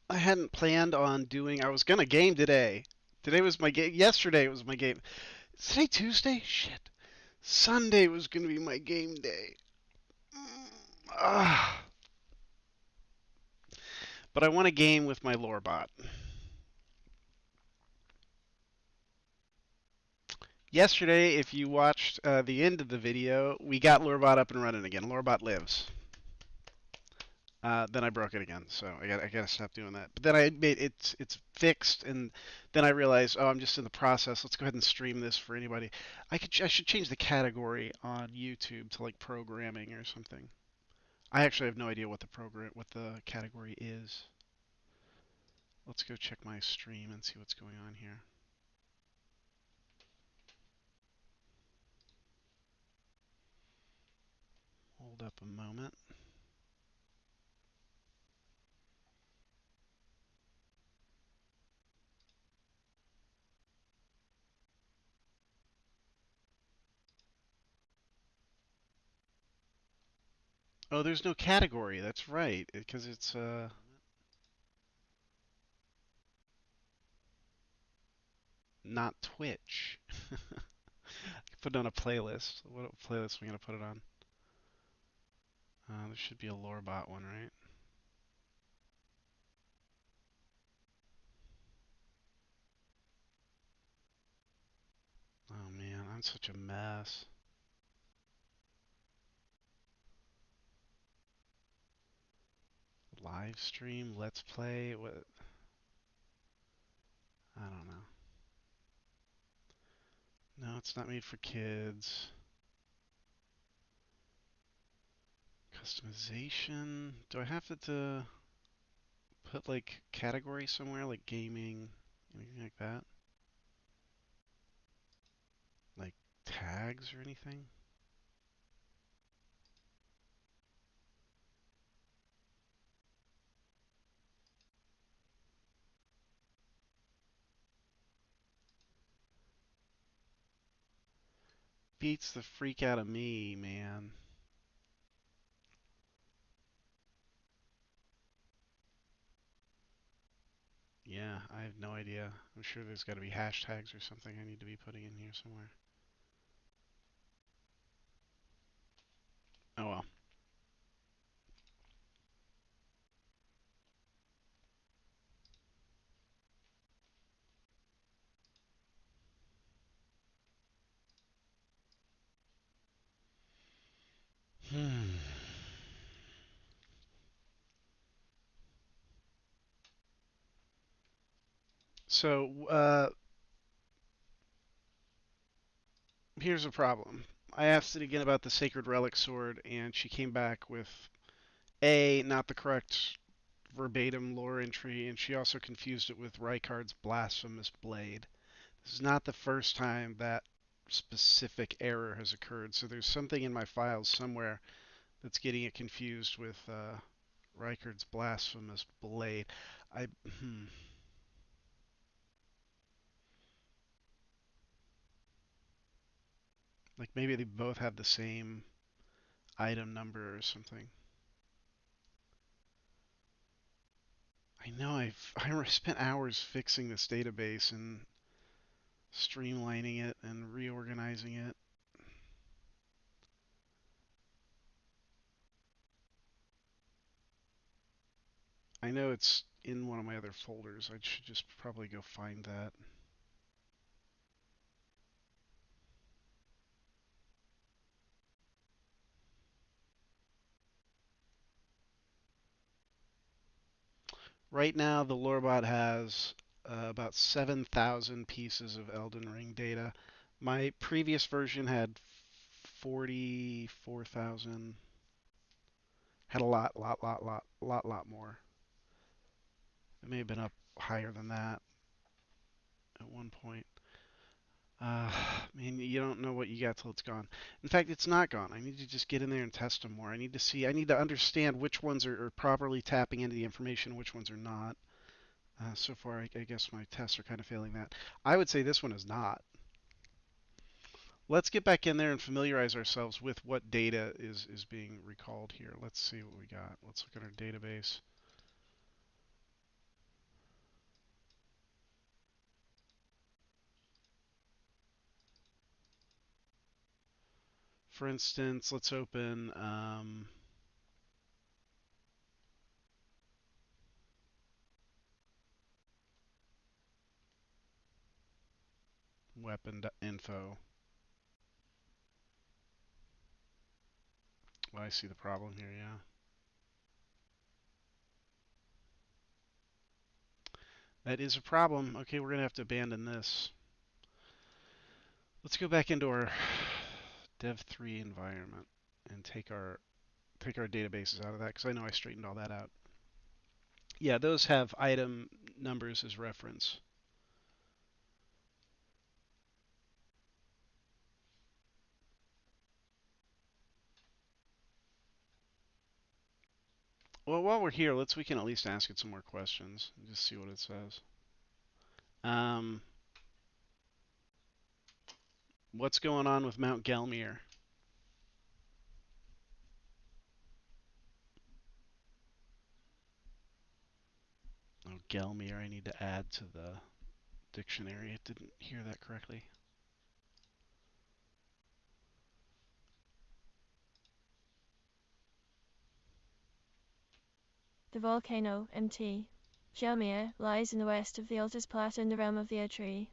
I hadn't planned on doing. I was gonna game today. Today was my game. Yesterday was my game. Is today Tuesday? Shit. Sunday was gonna be my game day. Ah. But I want a game with my Lore-bot. Yesterday, if you watched the end of the video, we got Lore-bot up and running again. Lore-bot lives. Then I broke it again, so I gotta stop doing that. But then I made it's fixed, and then I realized, oh, I'm just in the process. Let's go ahead and stream this for anybody. I should change the category on YouTube to like programming or something. I actually have no idea what the category is. Let's go check my stream and see what's going on here. Hold up a moment. Oh, there's no category. That's right, because it's not Twitch. Put it on a playlist. What playlist am I gonna put it on? There should be a Lore-bot one, right? Oh man, I'm such a mess. Live stream, let's play, what? I don't know. No, it's not made for kids. Customization. Do I have to put like category somewhere, like gaming, anything like that? Like tags or anything? Beats the freak out of me, man. Yeah, I have no idea. I'm sure there's got to be hashtags or something I need to be putting in here somewhere. Oh well. Hmm. So, here's a problem. I asked it again about the Sacred Relic Sword, and she came back with A, not the correct verbatim lore entry, and she also confused it with Rykard's Blasphemous Blade. This is not the first time that specific error has occurred, so there's something in my files somewhere that's getting it confused with Rykard's Blasphemous Blade. I hmm, like maybe they both have the same item number or something. I know I spent hours fixing this database and streamlining it and reorganizing it. I know it's in one of my other folders. I should just probably go find that. Right now, the Lore-bot has about 7,000 pieces of Elden Ring data. My previous version had 44,000. Had a lot more. It may have been up higher than that at one point. I mean, you don't know what you got till it's gone. In fact, it's not gone. I need to just get in there and test them more. I need to see. I need to understand which ones are properly tapping into the information, which ones are not. So far, I guess my tests are kind of failing that. I would say this one is not. Let's get back in there and familiarize ourselves with what data is being recalled here. Let's see what we got. Let's look at our database. For instance, let's open weapon.info. Well, I see the problem here, yeah. That is a problem. Okay, we're going to have to abandon this. Let's go back into our dev3 environment and take our databases out of that, because I know I straightened all that out. Yeah, those have item numbers as reference. Well, while we're here, we can at least ask it some more questions and just see what it says. What's going on with Mount Gelmir? Oh, Gelmir, I need to add to the dictionary. It didn't hear that correctly. The volcano, Mt. Gelmir, lies in the west of the Altus Plateau in the realm of the Atri.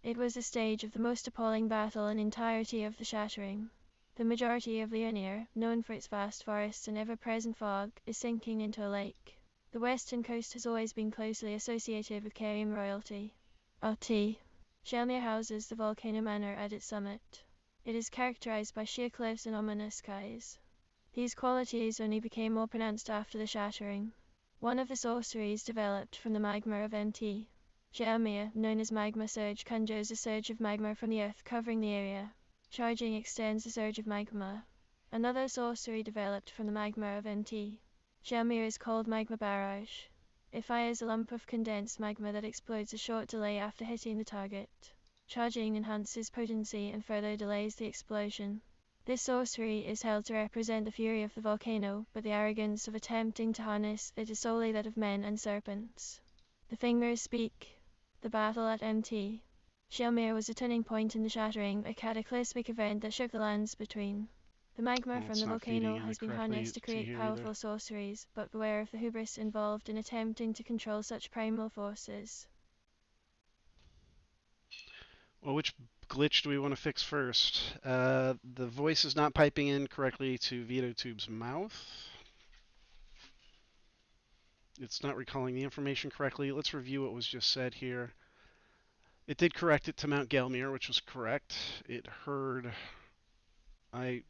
It was the stage of the most appalling battle in entirety of the Shattering. The majority of Leonir, known for its vast forests and ever-present fog, is sinking into a lake. The western coast has always been closely associated with Carian royalty. Rt. Gelmir houses the volcano manor at its summit. It is characterized by sheer cliffs and ominous skies. These qualities only became more pronounced after the Shattering. One of the sorceries developed from the magma of Mt. Gelmir, known as magma surge, conjures a surge of magma from the earth covering the area. Charging extends the surge of magma. Another sorcery developed from the magma of Mt. Gelmir is called magma barrage. It fires a lump of condensed magma that explodes a short delay after hitting the target. Charging enhances potency and further delays the explosion. This sorcery is held to represent the fury of the volcano, but the arrogance of attempting to harness it is solely that of men and serpents. The fingers speak. The battle at Mt. Gelmir was a turning point in the Shattering, a cataclysmic event that shook the lands between. The magma Well, from it's the not feeding volcano in has been correctly harnessed to to create here either. powerful sorceries, but beware of the hubris involved in attempting to control such primal forces. Well, which glitch do we want to fix first? The voice is not piping in correctly to VitoTube's mouth. It's not recalling the information correctly. Let's review what was just said here. It did correct it to Mount Gelmir, which was correct. It heard I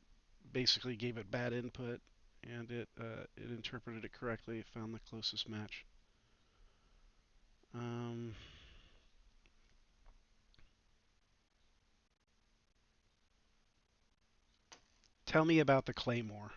basically gave it bad input, and it interpreted it correctly. It found the closest match. Um, Tell me about the claymore.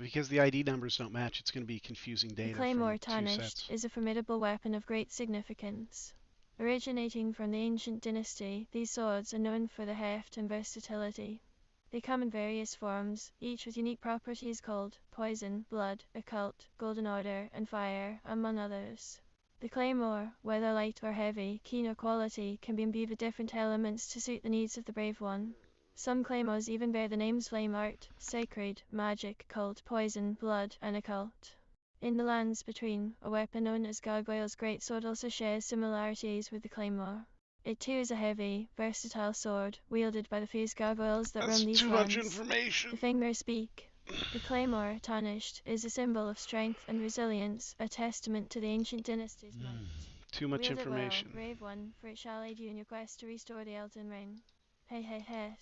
Because the ID numbers don't match, it's going to be confusing The data claymore from two tarnished sets. is a formidable weapon of great significance. Originating from the ancient dynasty, these swords are known for their heft and versatility. They come in various forms, each with unique properties called poison, blood, occult, golden order, and fire, among others. The claymore, whether light or heavy, keen or quality, can be imbued with different elements to suit the needs of the brave one. Some claymores even bear the names flame art, sacred, magic, cult, poison, blood, and occult. In the lands between, a weapon known as Gargoyle's greatsword also shares similarities with the claymore. It too is a heavy, versatile sword, wielded by the fierce gargoyles that That's roam these too much lands. information. The fingers speak. The claymore, tarnished, is a symbol of strength and resilience, a testament to the ancient dynasty's might. Too much Wield it well, information. brave one, for it shall aid you in your quest to restore the Elden Ring. Hey hey hey.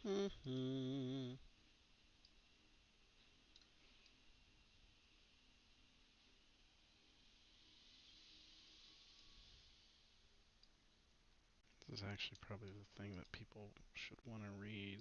Mm-hmm. This is actually probably the thing that people should want to read.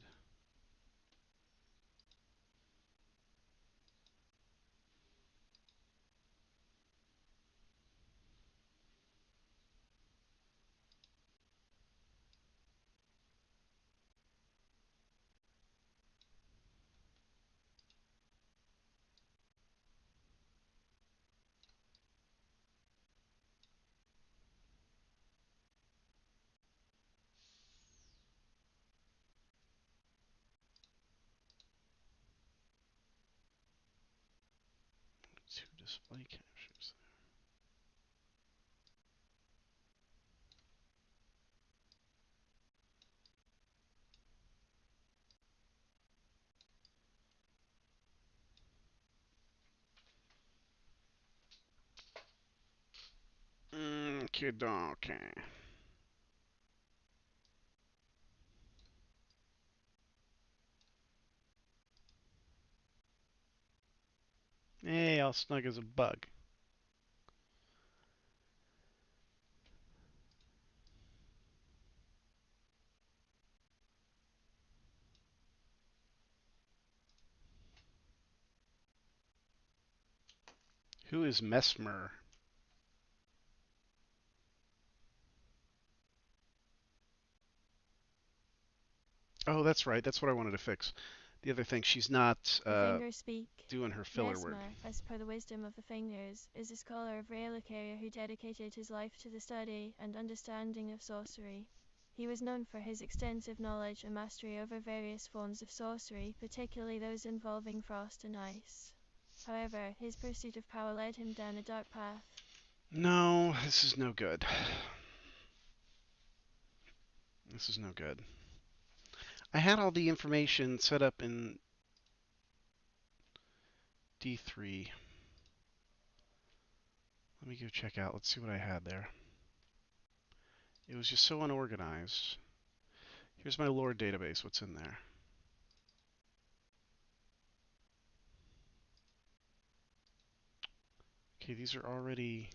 Two display captures. Okay. Hey, all snug as a bug. Who is Mesmer? Oh, that's right. That's what I wanted to fix. The other thing, she's not The fingers speak. doing her filler word. Mesmer, as per the wisdom of the fingers, is a scholar of Reliquaria who dedicated his life to the study and understanding of sorcery. He was known for his extensive knowledge and mastery over various forms of sorcery, particularly those involving frost and ice. However, his pursuit of power led him down a dark path. No, this is no good. This is no good. I had all the information set up in D3. Let me go check out. Let's see what I had there. It was just so unorganized. Here's my lore database. What's in there? Okay, these are already...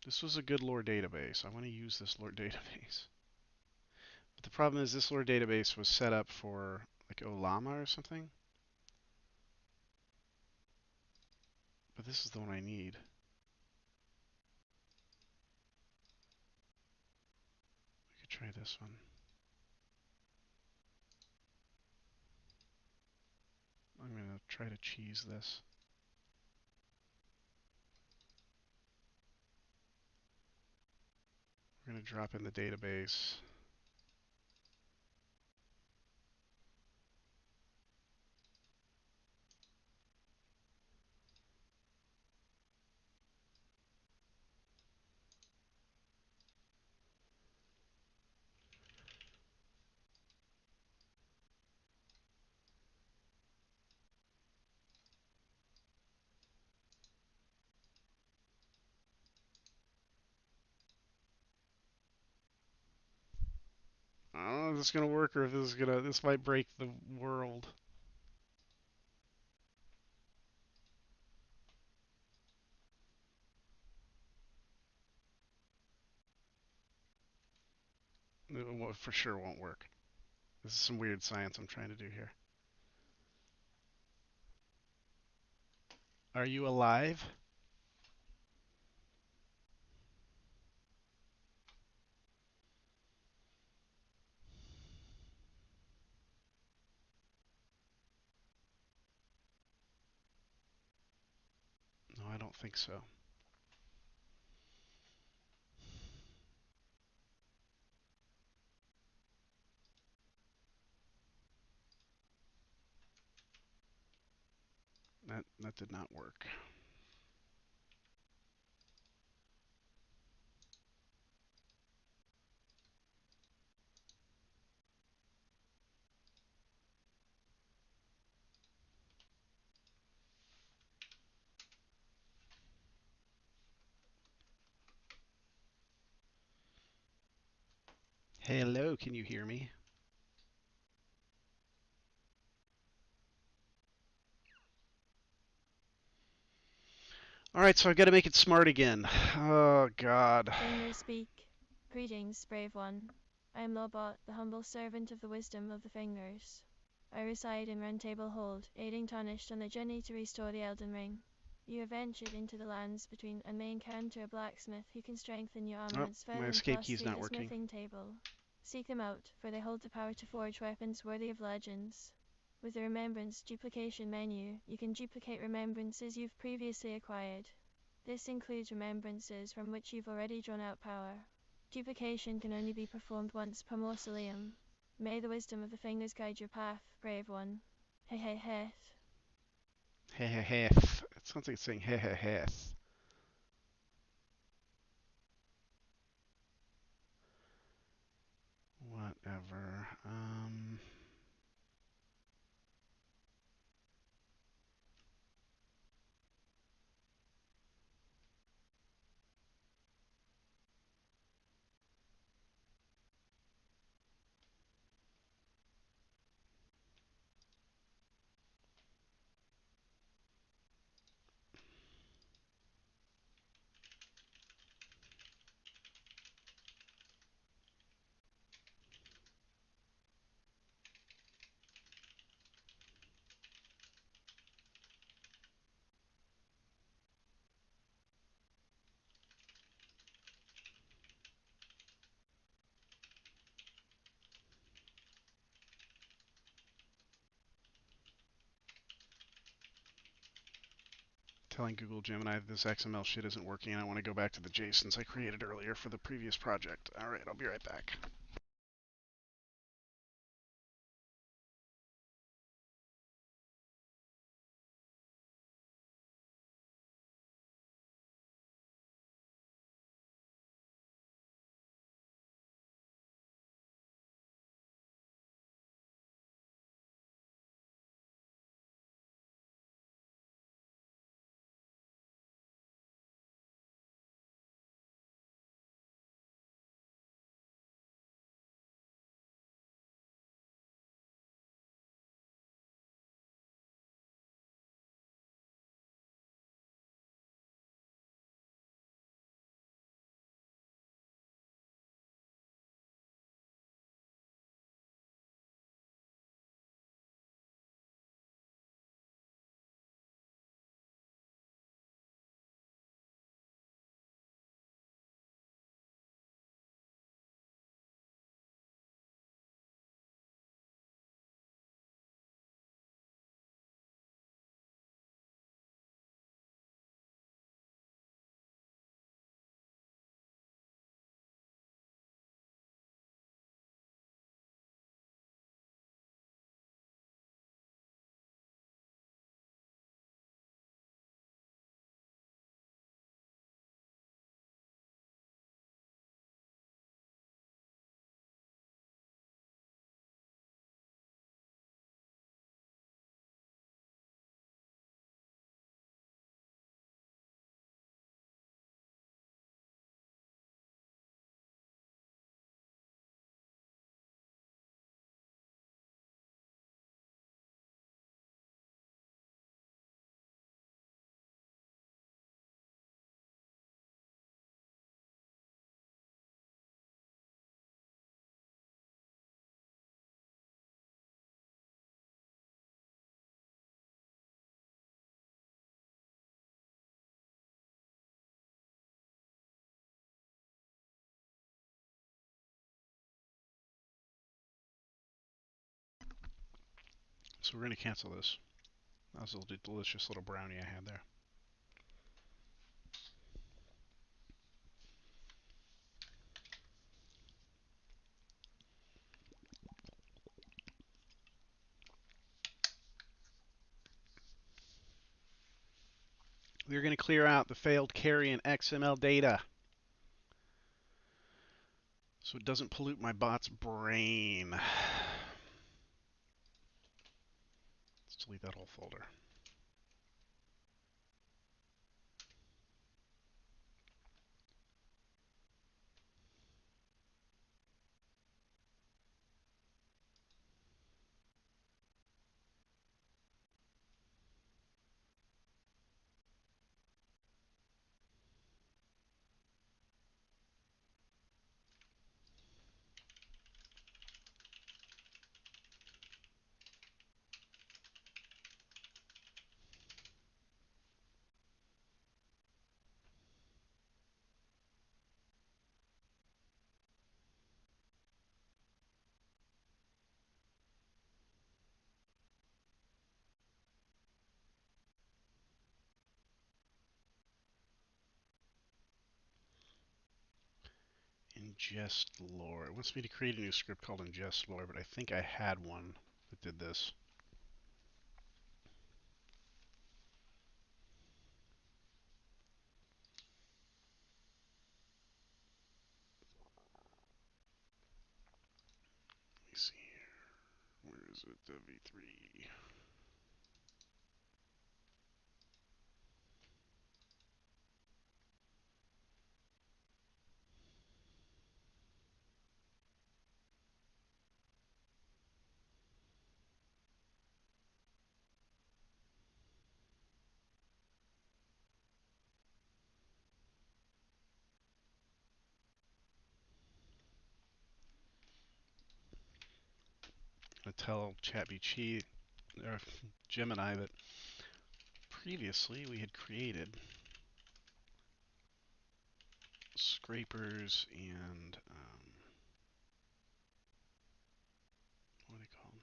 This was a good lore database. I want to use this lore database. But the problem is this lore database was set up for like Olama or something. But this is the one I need. We could try this one. I'm going to try to cheese this. We're going to drop in the database. I don't know if this is going to work or if this might break the world. It for sure won't work. This is some weird science I'm trying to do here. Are you alive? No, I don't think so. That did not work. Hello, can you hear me? Alright, so I've got to make it smart again. Oh, God. Fingers speak. Greetings, brave one. I am Lore-bot, the humble servant of the wisdom of the fingers. I reside in Roundtable Hold, aiding Tarnished on their journey to restore the Elden Ring. You have ventured into the lands between and may encounter a blacksmith who can strengthen your Oh, armaments my further and escape plus key's seek not a working. smithing table. Seek them out, for they hold the power to forge weapons worthy of legends. With the Remembrance Duplication menu, you can duplicate remembrances you've previously acquired. This includes remembrances from which you've already drawn out power. Duplication can only be performed once per mausoleum. May the wisdom of the fingers guide your path, brave one. Hey hey hey. Heh heh heh. It sounds like it's saying heh heh heh. Whatever. Telling Google Gemini that this XML shit isn't working and I want to go back to the JSONs I created earlier for the previous project. Alright, I'll be right back. So we're going to cancel this. That was a delicious little brownie I had there. We're going to clear out the failed carry and XML data so it doesn't pollute my bot's brain. Let's delete that whole folder. ingest lore. It wants me to create a new script called ingest lore, but I think I had one that did this. Let me see here. Where is it? W3. I'm going to tell ChatGPT, or Gemini, that previously we had created scrapers and what are they called?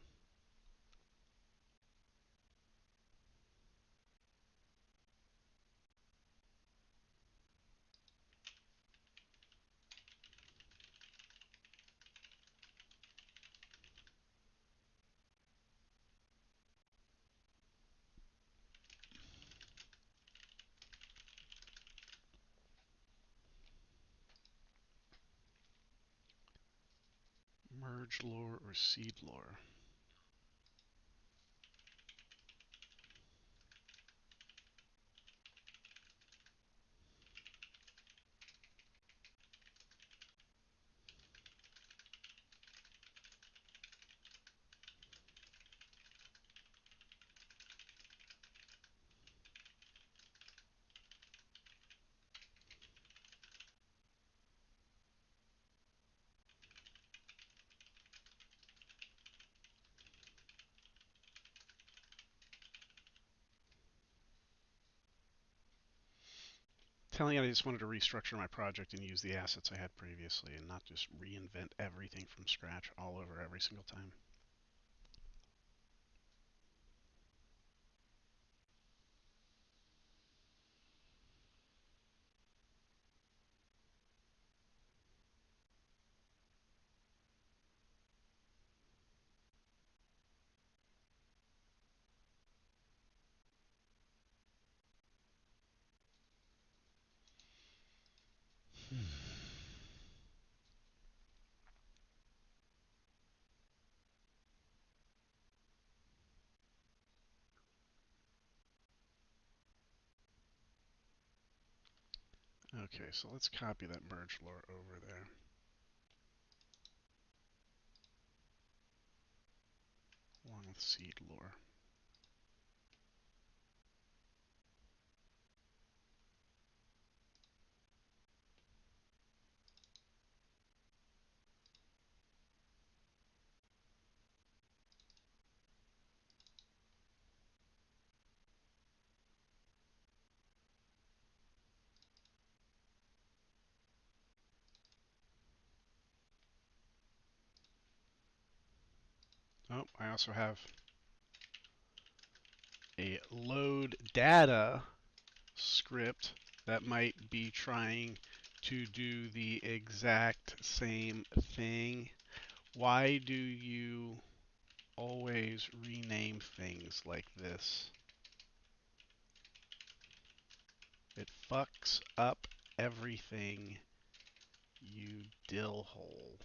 Merge lore or seed lore. Telling it I just wanted to restructure my project and use the assets I had previously and not just reinvent everything from scratch all over every single time. Okay, so let's copy that merge lore over there. Along with seed lore. Oh, I also have a load data script that might be trying to do the exact same thing. Why do you always rename things like this? It fucks up everything, you dill hole.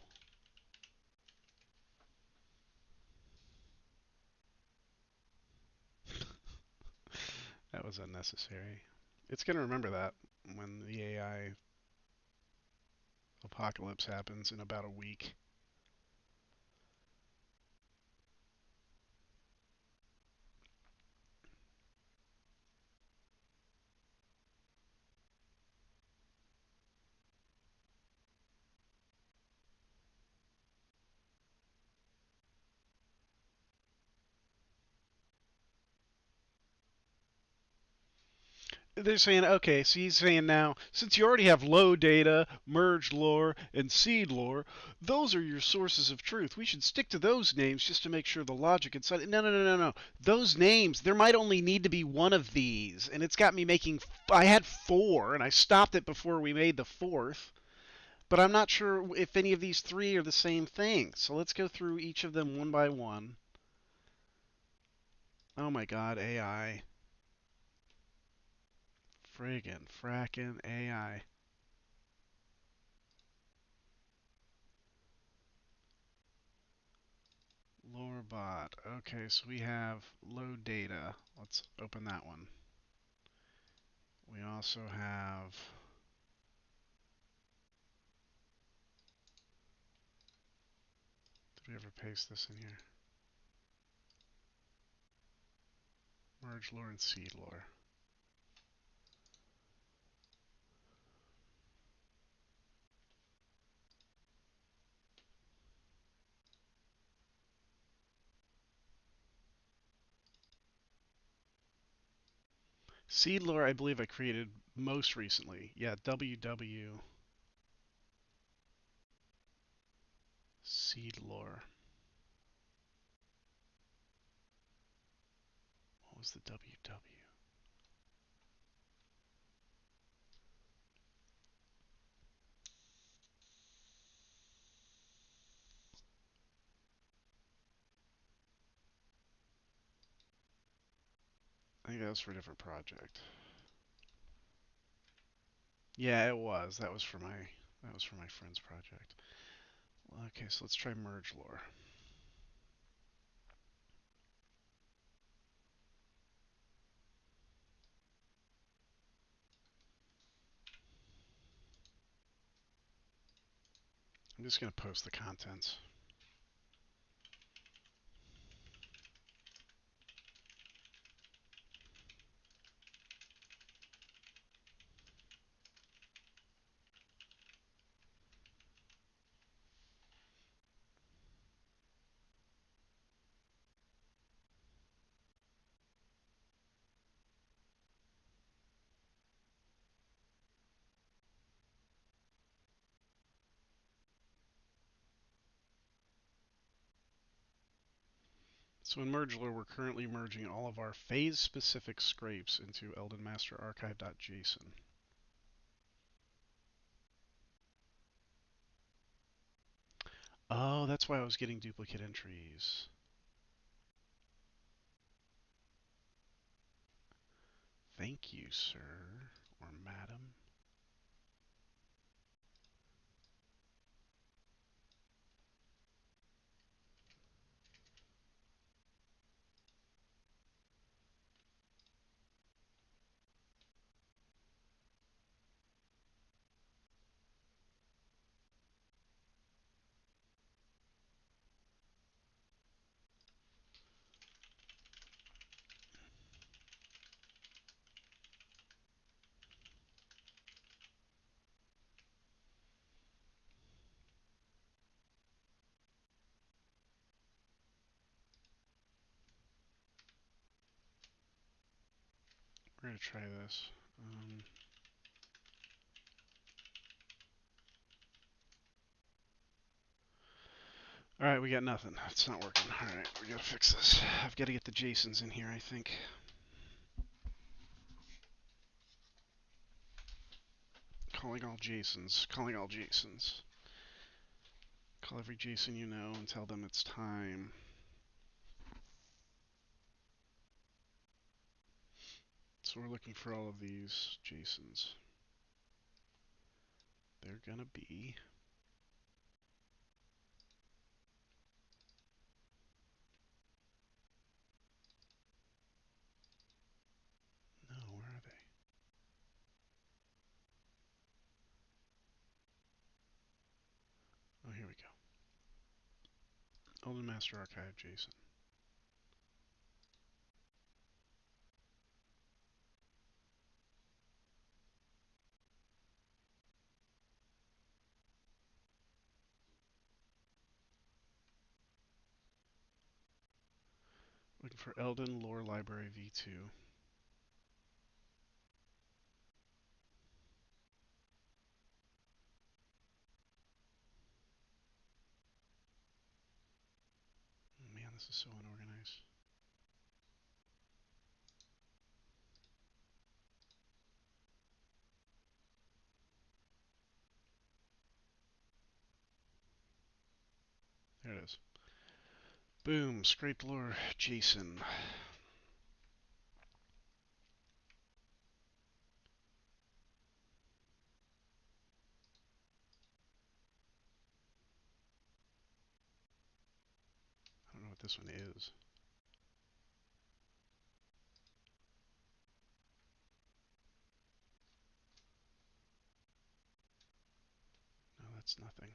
That was unnecessary. It's going to remember that when the AI apocalypse happens in about a week. They're saying, okay, so he's saying now, since you already have low data, merge lore, and seed lore, those are your sources of truth. We should stick to those names just to make sure the logic inside it. No, no, no, no, no. Those names, there might only need to be one of these. And it's got me making, I had four, and I stopped it before we made the fourth. But I'm not sure if any of these three are the same thing. So let's go through each of them one by one. Oh my god, AI. Friggin' frackin' AI. Lore-bot. Okay, so we have load data. Let's open that one. We also have... Did we ever paste this in here? Merge lore and seed lore. Seed lore, I believe I created most recently. Yeah, WW seed lore. What was the WW? I think that was for a different project. Yeah, it was. That was for my friend's project. Okay, so let's try merge lore. I'm just gonna post the contents. So in merge lore, we're currently merging all of our phase-specific scrapes into Elden Master Archive.json. Oh, that's why I was getting duplicate entries. Thank you, sir, or madam. We're gonna try this. Alright, we got nothing. It's not working. Alright, we gotta fix this. I've gotta get the JSONs in here, I think. Calling all JSONs. Calling all JSONs. Call every JSON you know and tell them it's time. So we're looking for all of these JSONs. They're gonna be... No, where are they? Oh, here we go. Elden Master Archive JSON. Looking for Elden Lore Library v2. Oh man, this is so unorganized. There it is. Boom, scrape lore, Jason. I don't know what this one is. No, that's nothing.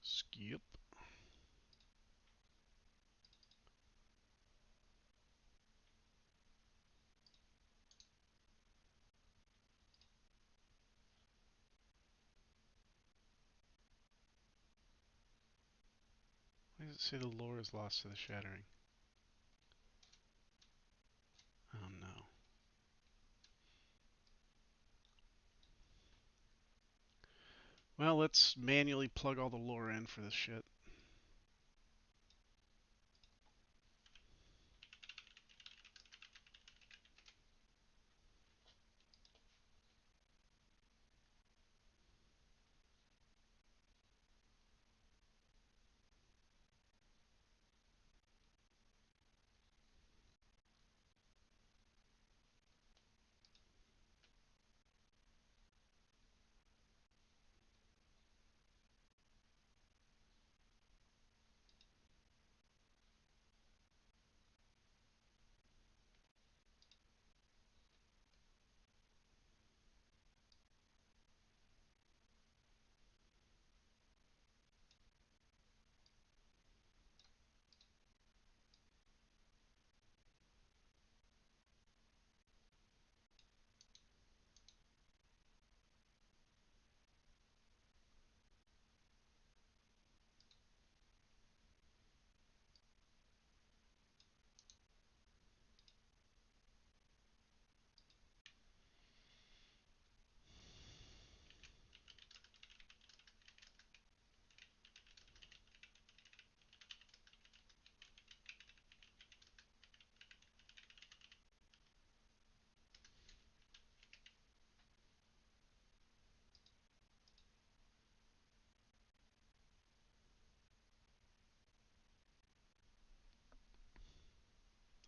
Skip. Why does it say the lore is lost to the shattering? Oh no. Well, let's manually plug all the lore in for this shit.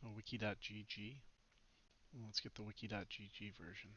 Oh, wiki.gg. Well, let's get the wiki.gg version.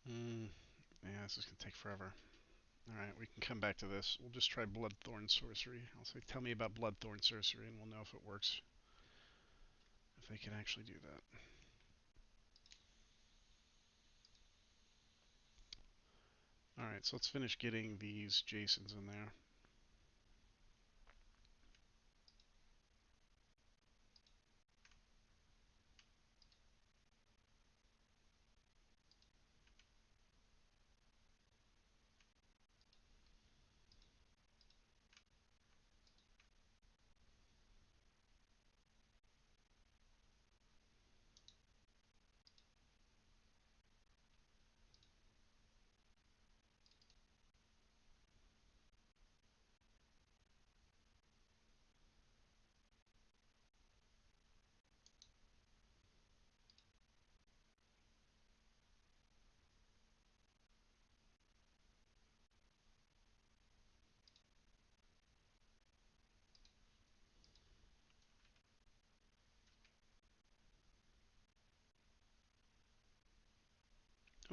Hmm. Yeah, this is gonna take forever. Alright, we can come back to this. We'll just try Bloodthorn Sorcery. I'll say, tell me about Bloodthorn Sorcery, and we'll know if it works. If they can actually do that. Alright, so let's finish getting these Jasons in there.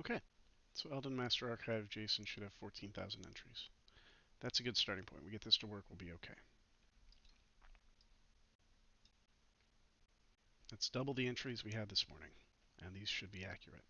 Okay, so Elden Master Archive JSON should have 14,000 entries. That's a good starting point. We get this to work, we'll be okay. That's double the entries we had this morning, and these should be accurate.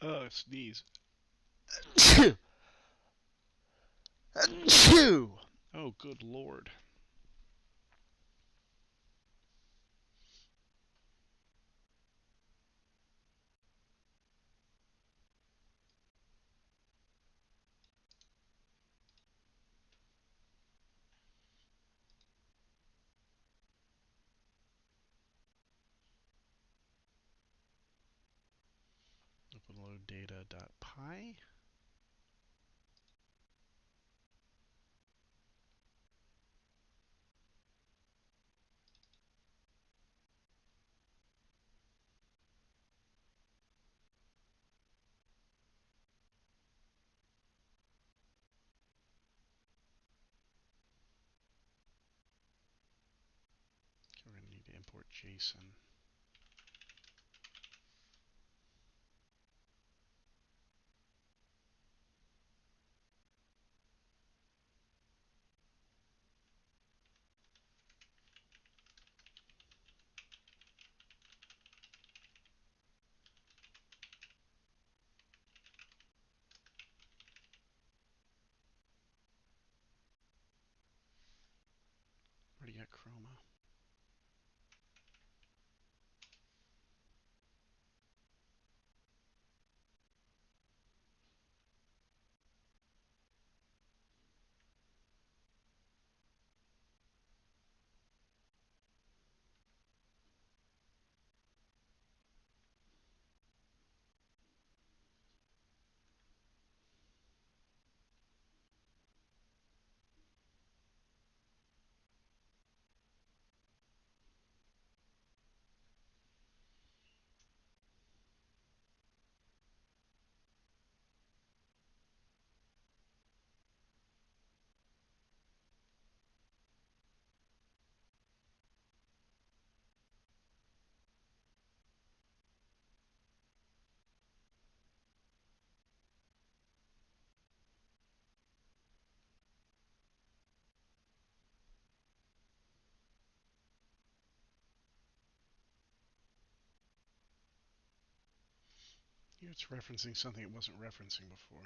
Oh, sneeze. Achoo! Oh, good lord. Openload data.py. We're going to need to import JSON. Already got chroma. Here it's referencing something it wasn't referencing before.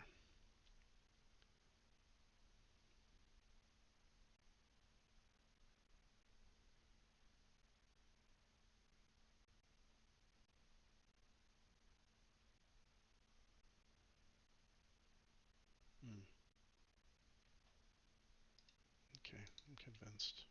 Hmm. Okay, I'm convinced.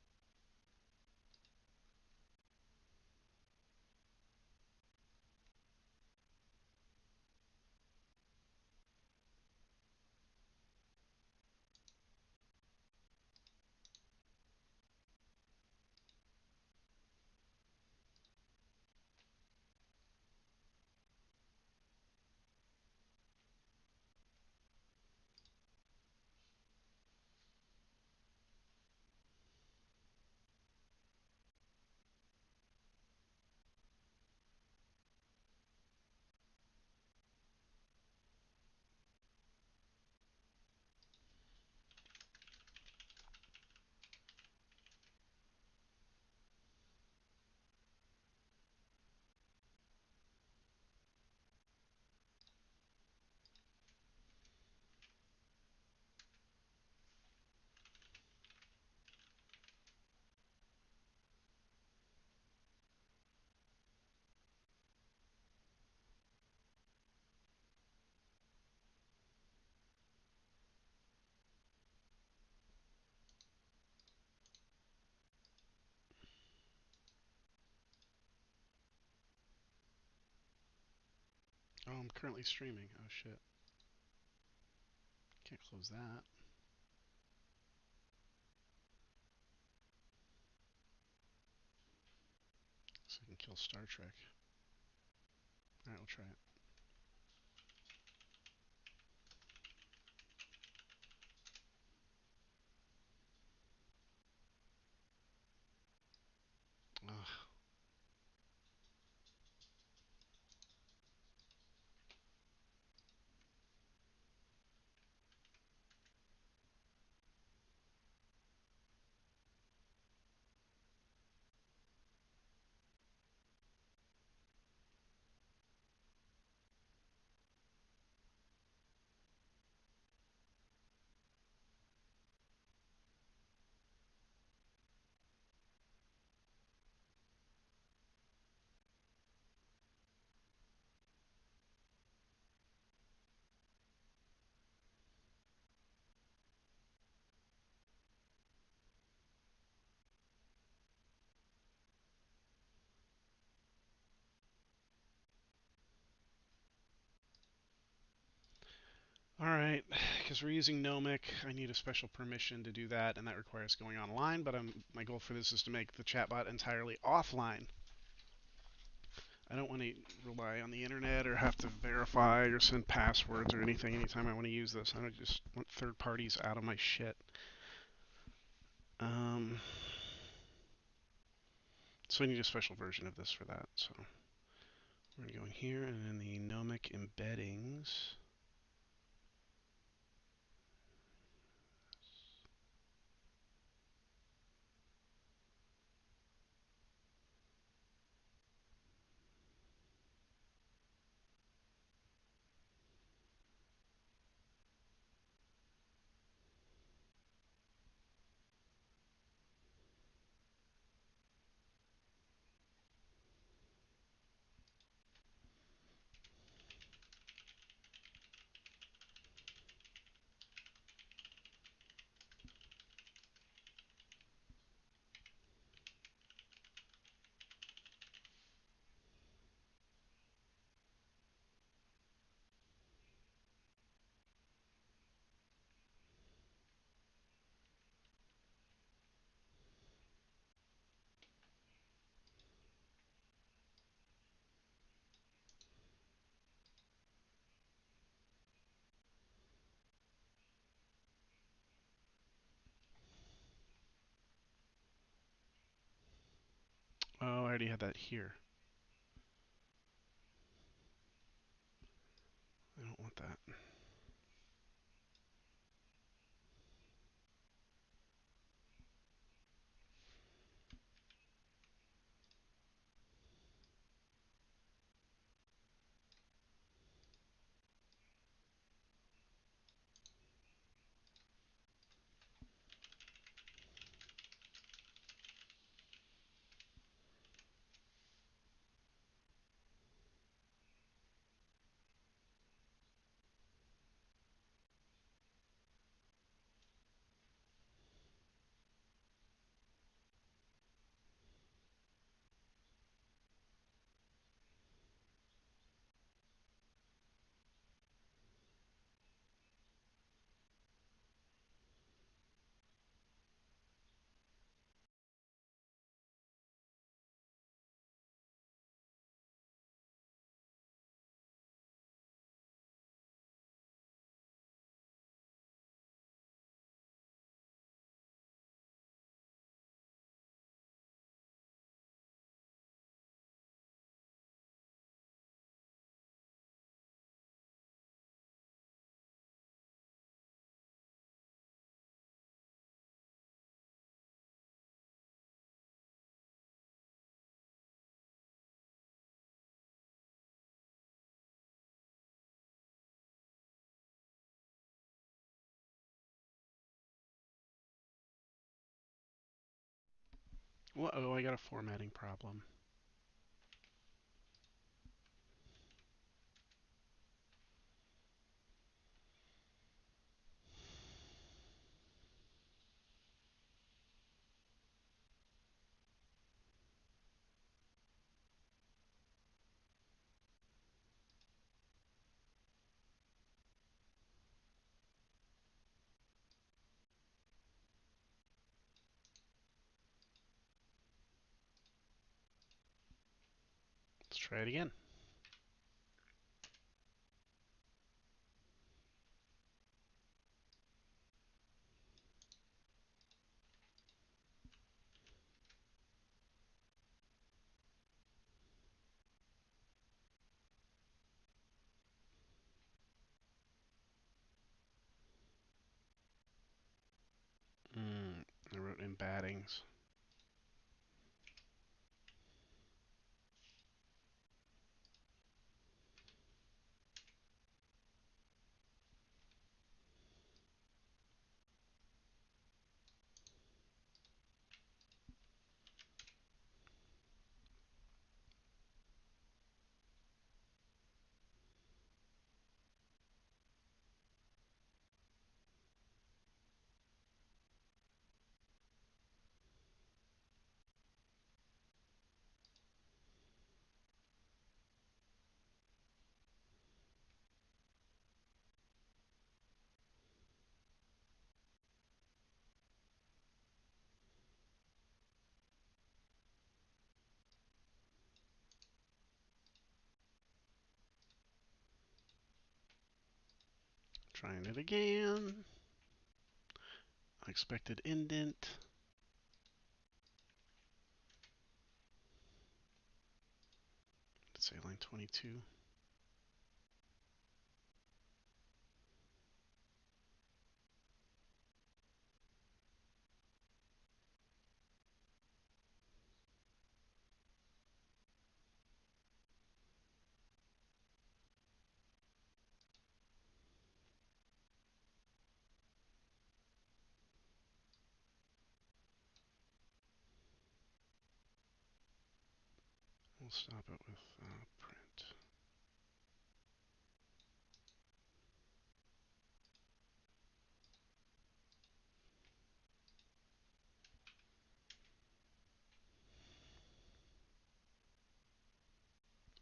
Oh, I'm currently streaming. Oh shit. Can't close that. So I can kill Star Trek. Alright, we'll try it. Ugh. Alright, because we're using nomic, I need a special permission to do that, and that requires going online, but my goal for this is to make the chatbot entirely offline. I don't want to rely on the internet or have to verify or send passwords or anything anytime I want to use this. I just want third parties out of my shit. Um, so I need a special version of this for that. So we're going to go in here and in the nomic embeddings. Oh, I already had that here. I don't want that. Oh, I got a formatting problem. Try it again. I wrote embattings. Trying it again. Unexpected indent. Let's say line 22. We'll stop it with print.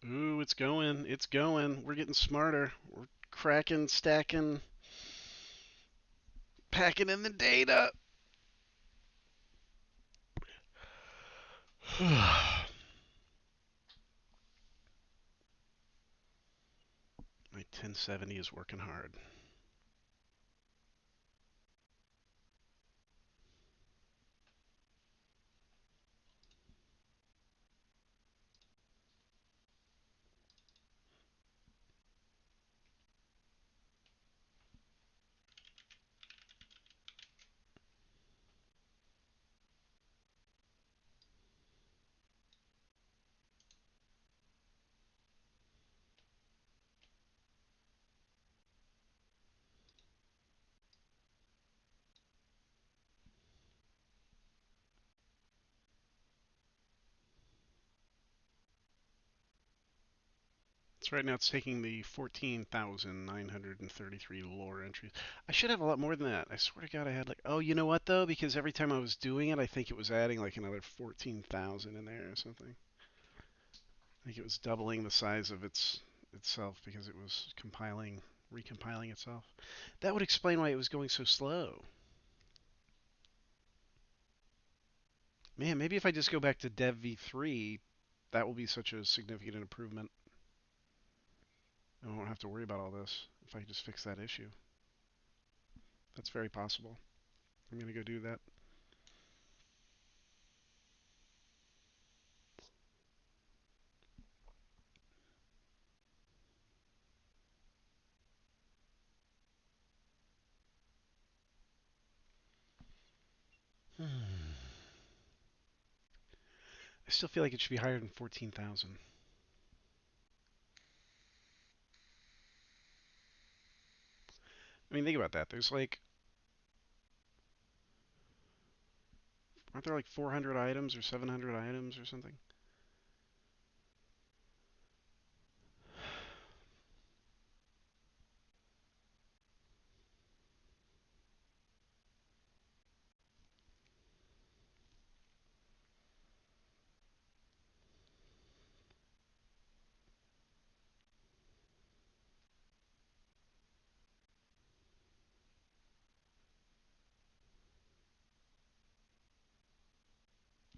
Ooh, it's going. It's going. We're getting smarter. We're cracking, stacking, packing in the data. My 1070 is working hard. So right now it's taking the 14,933 lore entries. I should have a lot more than that. I swear to God I had like, oh, you know what though? Because every time I was doing it, I think it was adding like another 14,000 in there or something. I think it was doubling the size of itself because it was recompiling itself. That would explain why it was going so slow. Man, maybe if I just go back to Dev v3, that will be such a significant improvement. I won't have to worry about all this if I just fix that issue. That's very possible. I'm going to go do that. I still feel like it should be higher than 14,000. I mean, think about that. There's like, aren't there like 400 items or 700 items or something?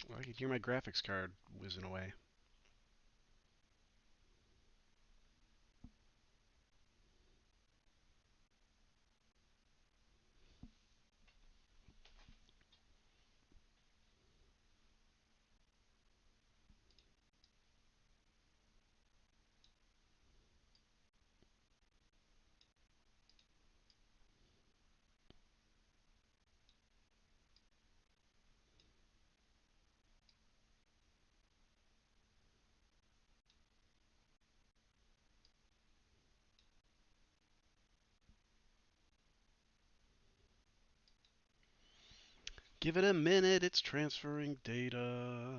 Well, I could hear my graphics card whizzing away. Give it a minute, it's transferring data.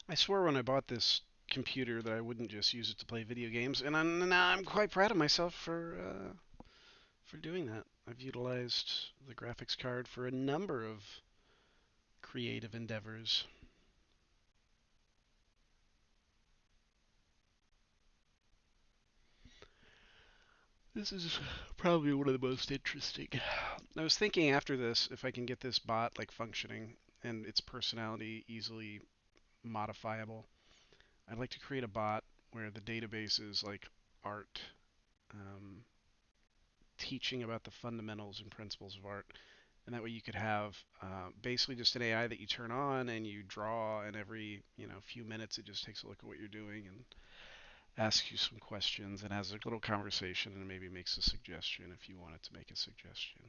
I swore when I bought this computer that I wouldn't just use it to play video games, and now I'm quite proud of myself for doing that. I've utilized the graphics card for a number of creative endeavors. This is probably one of the most interesting. I was thinking after this, if I can get this bot like functioning and its personality easily modifiable, I'd like to create a bot where the database is like art, um, teaching about the fundamentals and principles of art. And that way you could have basically just an AI that you turn on and you draw, and every few minutes it just takes a look at what you're doing and asks you some questions and has a little conversation and maybe makes a suggestion if you want it to make a suggestion.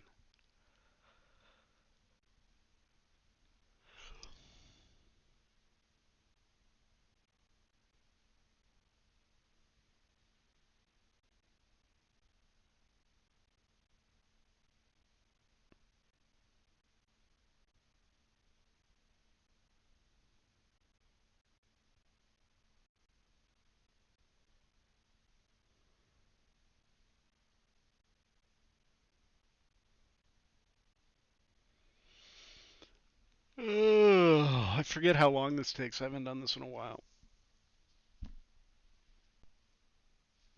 I forget how long this takes. I haven't done this in a while.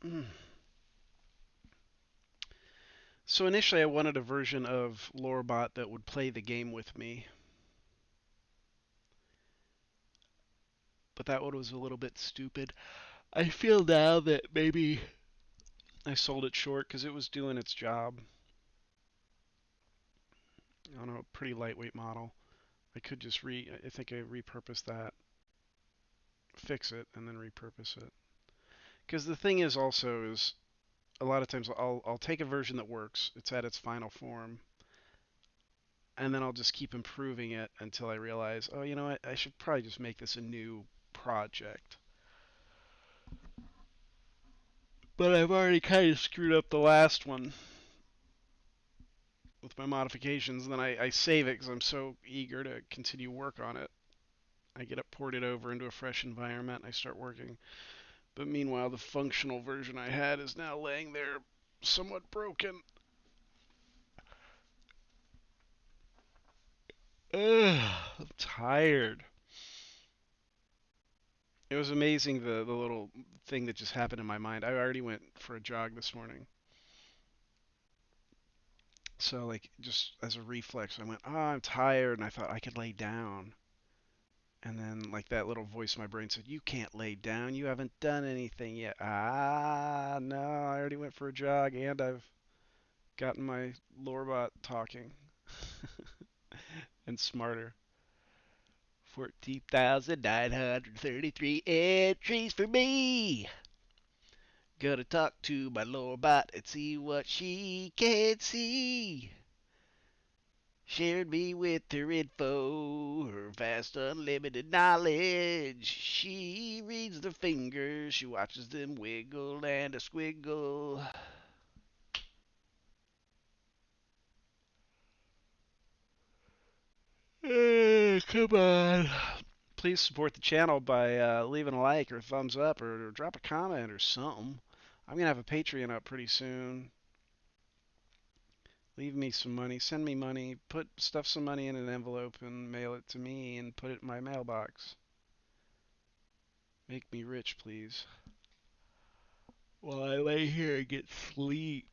Mm. So initially I wanted a version of Lore-bot that would play the game with me, but that one was a little bit stupid. I feel now that maybe I sold it short because it was doing its job on a pretty lightweight model. I could just I think I repurpose that, fix it, and then repurpose it. Because the thing is also is a lot of times I'll take a version that works, it's at its final form, and then I'll just keep improving it until I realize, oh, you know what, I should probably just make this a new project. But I've already kind of screwed up the last one with my modifications, and then I save it because I'm so eager to continue work on it. I get it ported over into a fresh environment, and I start working. But meanwhile, the functional version I had is now laying there somewhat broken. Ugh, I'm tired. It was amazing the little thing that just happened in my mind. I already went for a jog this morning. So like just as a reflex, I went, "Oh, I'm tired," and I thought I could lay down. And then like that little voice in my brain said, "You can't lay down. You haven't done anything yet." Ah, no, I already went for a jog and I've gotten my Lore-bot talking and smarter. 14,933 entries for me. Gonna talk to my Lore-bot and see what she can see. Shared me with her info, her vast unlimited knowledge. She reads the fingers, she watches them wiggle and a squiggle. Come on. Please support the channel by leaving a like or a thumbs up or drop a comment or something. I'm going to have a Patreon up pretty soon. Leave me some money. Send me money. Stuff some money in an envelope and mail it to me and put it in my mailbox. Make me rich, please. While I lay here and get sleep.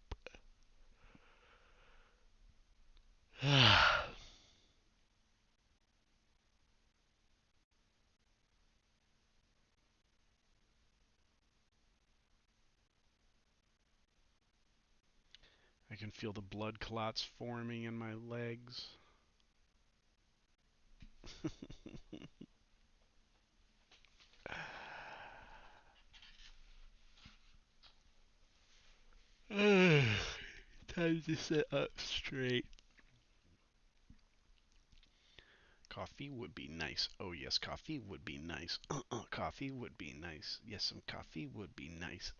I can feel the blood clots forming in my legs. Time to sit up straight. Coffee would be nice. Oh, yes, coffee would be nice. Coffee would be nice. Yes, some coffee would be nice.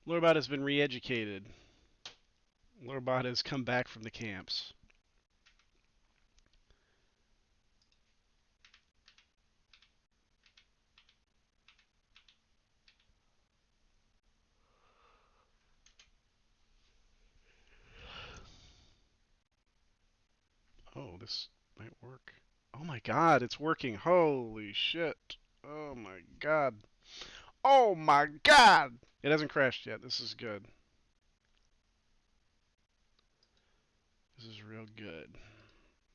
Lore-bot has been re-educated. Lore-bot has come back from the camps. Oh, this might work. Oh my god, it's working. Holy shit. Oh my god. Oh my god! It hasn't crashed yet. This is good. This is real good.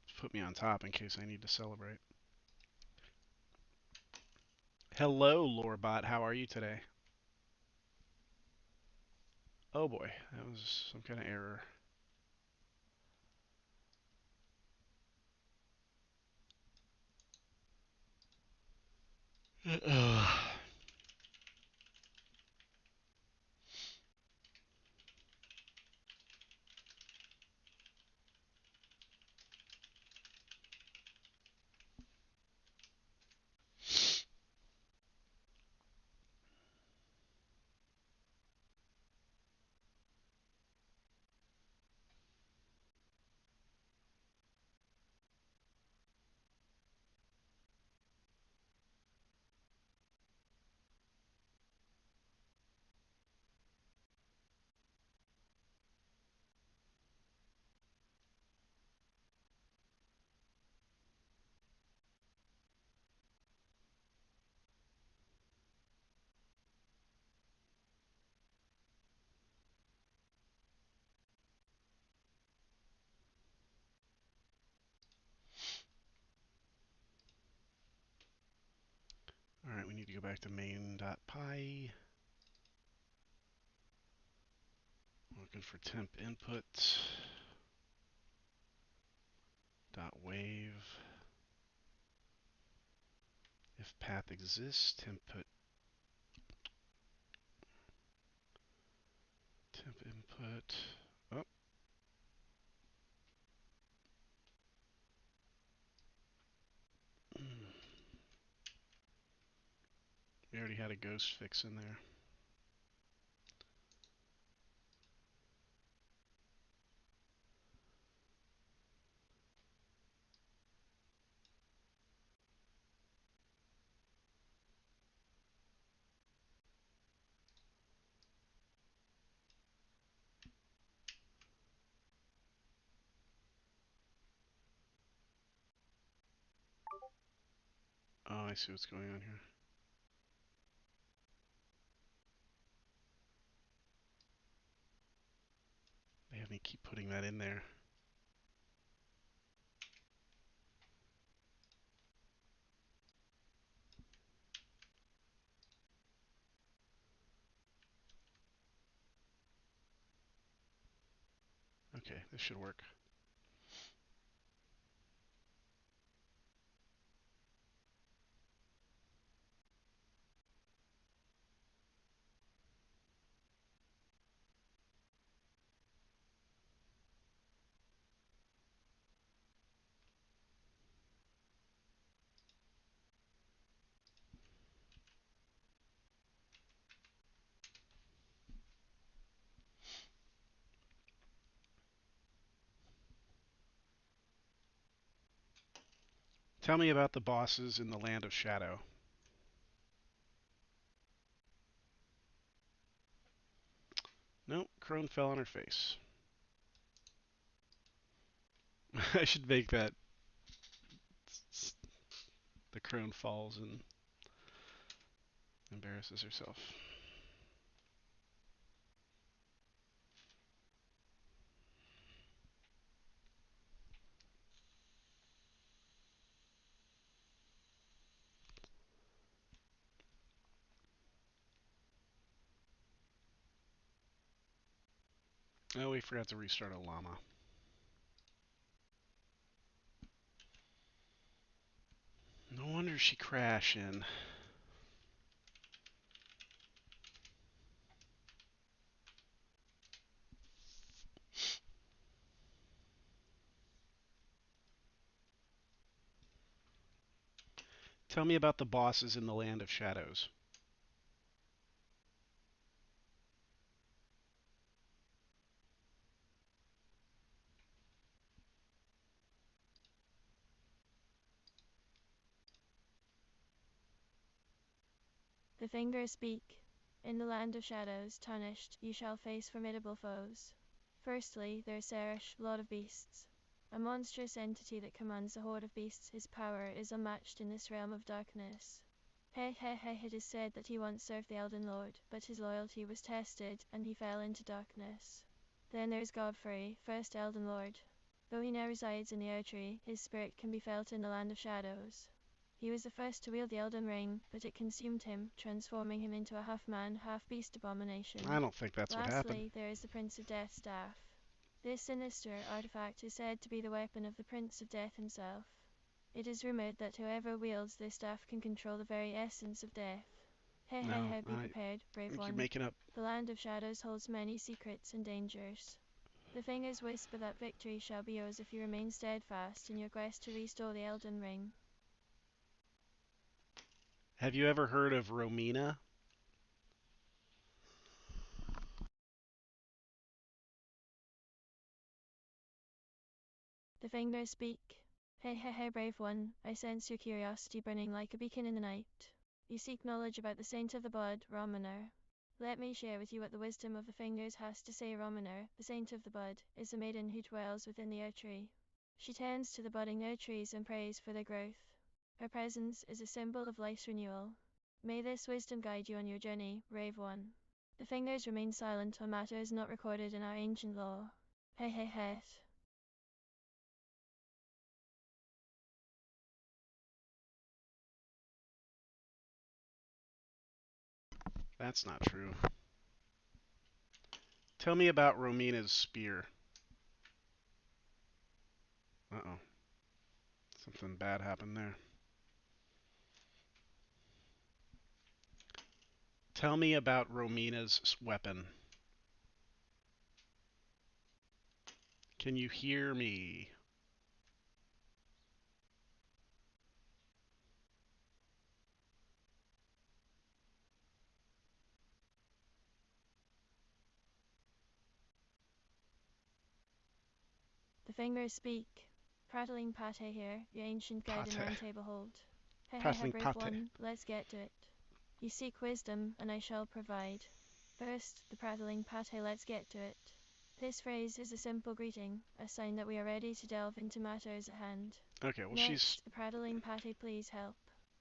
Just put me on top in case I need to celebrate. Hello, Lore-bot. How are you today? Oh boy, that was some kind of error. Alright, we need to go back to main.py. Looking for temp input. .wave. If path exists, temp input. Oh. We already had a ghost fix in there. Oh, I see what's going on here. They have me keep putting that in there. Okay, this should work. Tell me about the bosses in the Land of Shadow. Nope, crone fell on her face. I should make that. The crone falls and embarrasses herself. Oh, we forgot to restart a llama. No wonder she crashing. Tell me about the bosses in the Land of Shadows. The fingers speak. In the land of shadows, tarnished, you shall face formidable foes. Firstly, there's Serish, Lord of Beasts. A monstrous entity that commands a horde of beasts. His power is unmatched in this realm of darkness. He he he, it is said that he once served the Elden Lord, but his loyalty was tested, and he fell into darkness. Then there's Godfrey, first Elden Lord. Though he now resides in the Erdtree, his spirit can be felt in the land of shadows. He was the first to wield the Elden Ring, but it consumed him, transforming him into a half-man, half-beast I abomination. don't think that's what happened. Lastly, there is the Prince of Death's staff. This sinister artifact is said to be the weapon of the Prince of Death himself. It is rumored that whoever wields this staff can control the very essence of death. He he No, he, be I prepared, brave think you're one. making up. The land of shadows holds many secrets and dangers. The fingers whisper that victory shall be yours if you remain steadfast in your quest to restore the Elden Ring. Have you ever heard of Romina? The fingers speak. Hey hey hey, brave one, I sense your curiosity burning like a beacon in the night. You seek knowledge about the Saint of the Bud, Rominer. Let me share with you what the wisdom of the fingers has to say. Rominer, the Saint of the Bud, is a maiden who dwells within the Erdtree. She tends to the budding Erdtrees and prays for their growth. Her presence is a symbol of life's renewal. May this wisdom guide you on your journey, brave one. The fingers remain silent on matters not recorded in our ancient law. Hey hey hey. That's not true. Tell me about Romina's spear. Uh-oh. Something bad happened there. Tell me about Romina's weapon. Can you hear me? The fingers speak. Prattling pate here, your ancient guide and Pate. round table hold. Hey hey hey, Prattling brave pate. one, let's get to it. You seek wisdom, and I shall provide. First, the prattling pate, let's get to it. This phrase is a simple greeting, a sign that we are ready to delve into matters at hand. Okay, well, she's... Next, the prattling pate, please help.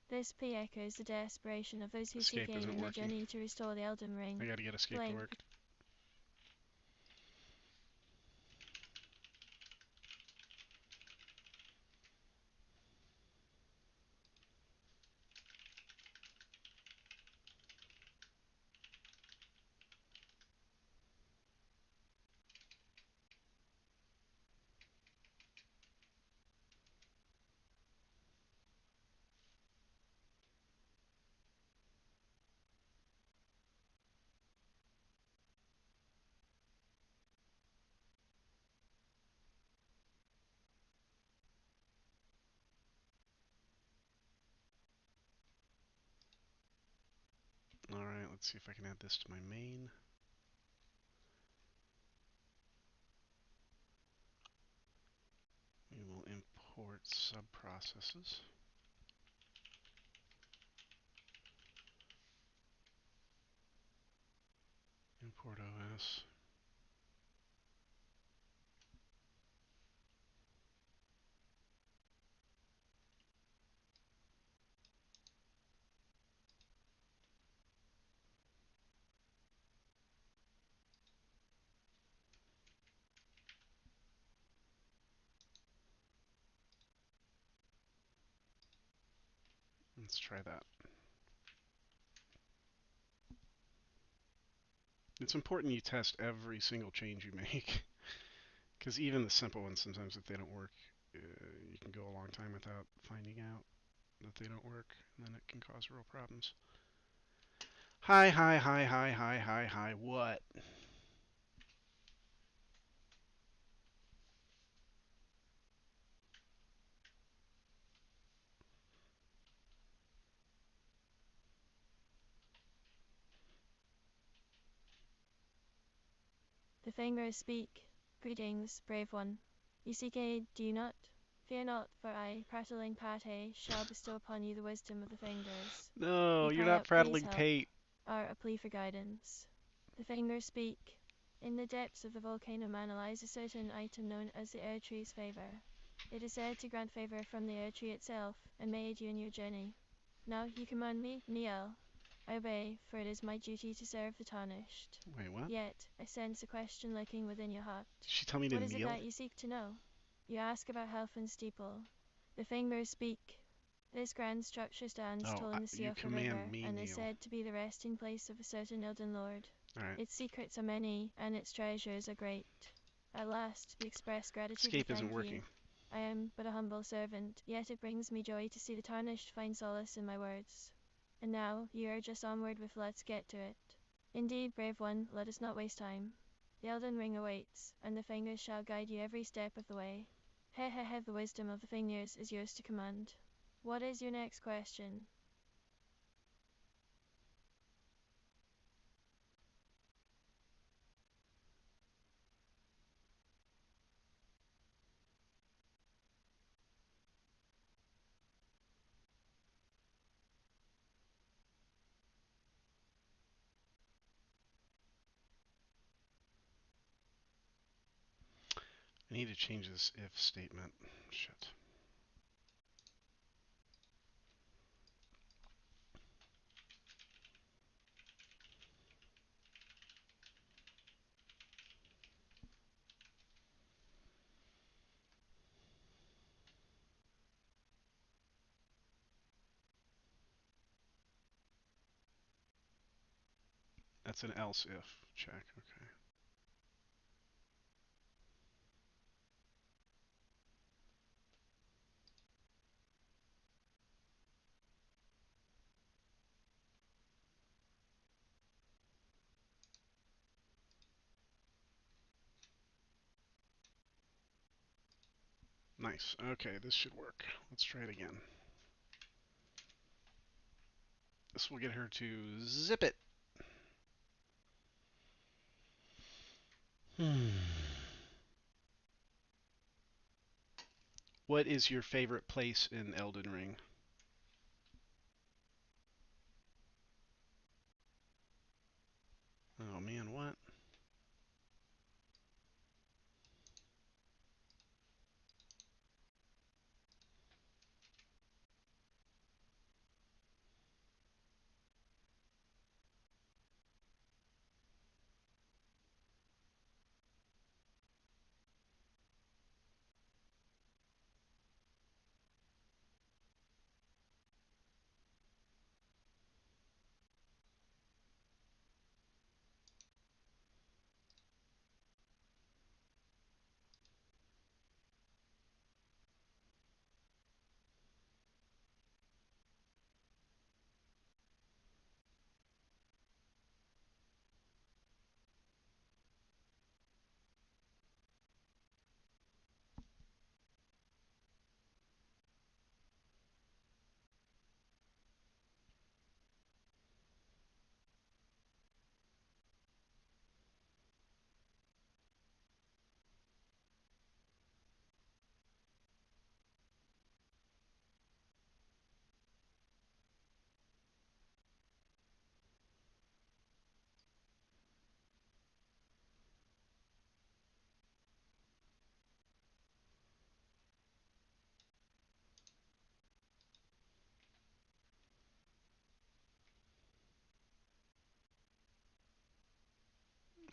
This plea echoes the desperation of those who seek Escape aid isn't in their working. journey to restore the Elden I Ring. gotta get escape to Blink. work. Alright, let's see if I can add this to my main. We will import subprocesses. Import OS. Let's try that. It's important you test every single change you make, because even the simple ones, sometimes if they don't work, you can go a long time without finding out that they don't work, and then it can cause real problems. Hi, hi, hi, hi, hi, hi, hi, what? The fingers speak. Greetings, brave one. You seek aid, do you not? Fear not, for I, prattling Pate, shall bestow upon you the wisdom of the fingers. No, You you're cry not out, please prattling help, Pate. are a plea for guidance. The fingers speak. In the depths of the volcano man lies a certain item known as the Air Tree's favor. It is said to grant favor from the Air Tree itself, and may aid you in your journey. Now you command me, Niel. I obey, for it is my duty to serve the tarnished. Wait, what? Yet, I sense a question lurking within your heart. Did she tell me to What is it kneel? that you seek to know? You ask about Helfen's steeple. The fingers speak. This grand structure stands Oh, tall in the you Siofa command River, me and is kneel. said to be the resting place of a certain Elden Lord. Alright. Its secrets are many, and its treasures are great. At last, we express gratitude and Escape isn't thank you. working. I am but a humble servant, yet it brings me joy to see the tarnished find solace in my words. And now, you urge us onward with let's get to it. Indeed, brave one, let us not waste time. The Elden Ring awaits, and the fingers shall guide you every step of the way. He he he, the wisdom of the fingers is yours to command. What is your next question? I need to change this if statement. Shit. That's an else if check. Okay. Nice. Okay, this should work. Let's try it again. This will get her to zip it. What is your favorite place in Elden Ring? Oh man, what?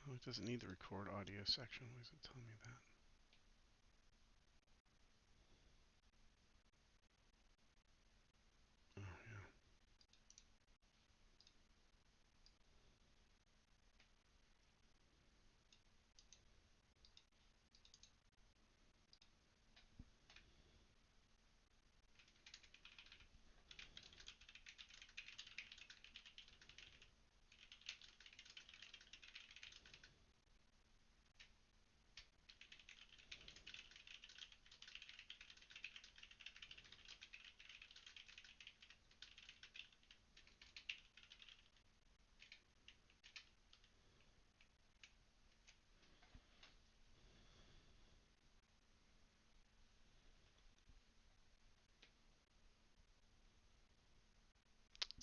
Oh, it doesn't need the record audio section. Why does it tell me that? Oh, yeah.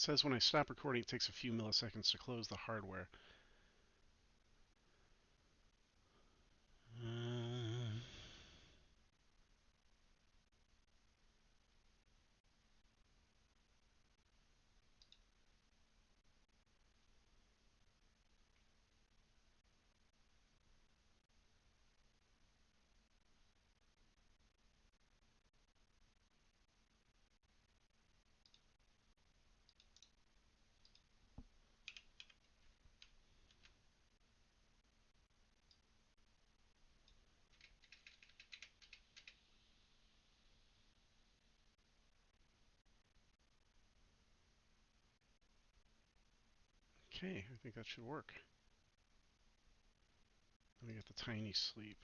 says when I stop recording, it takes a few milliseconds to close the hardware. Uh, okay, I think that should work. Let me get the tiny sleep.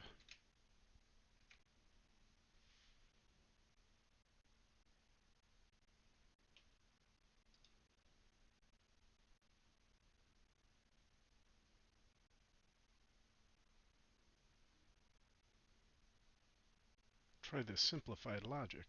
Try this simplified logic.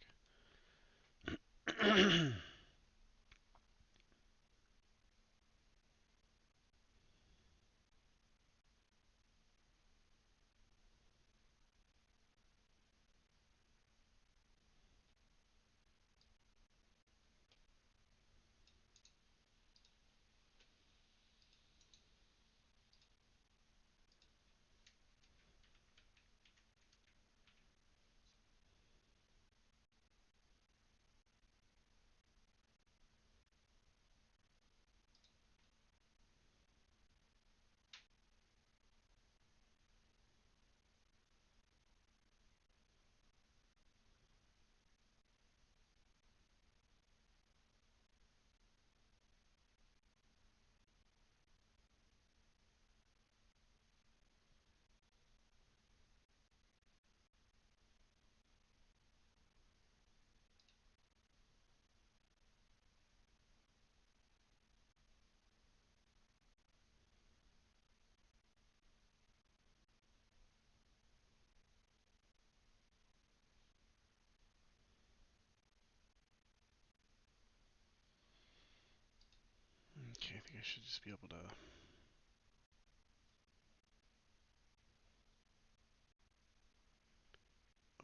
Okay, I think I should just be able to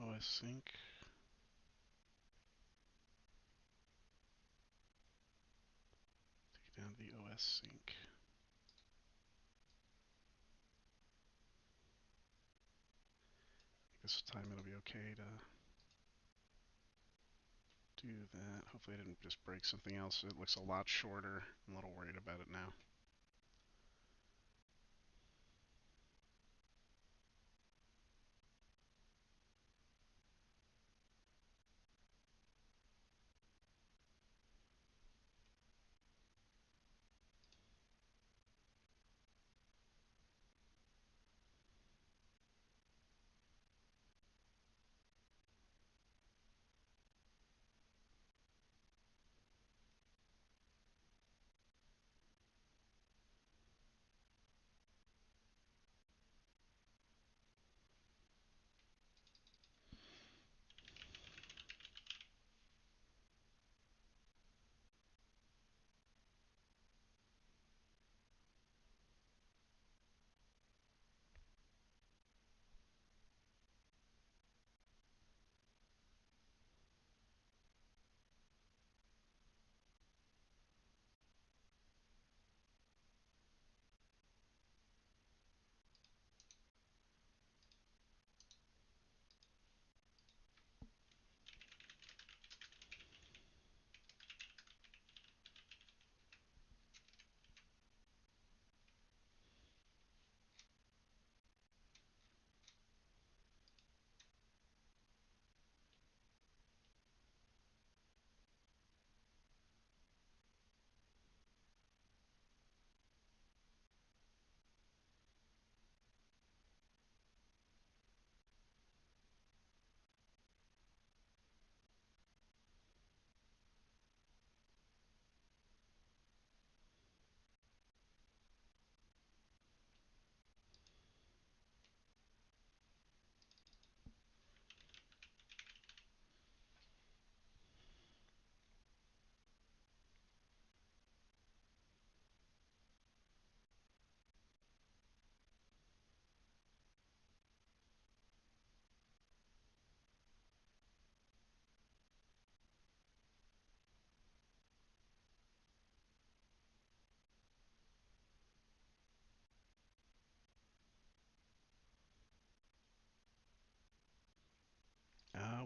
OS sync. Take down the OS sync. This time it'll be okay to do that. Hopefully I didn't just break something else. It looks a lot shorter. I'm a little worried about it now.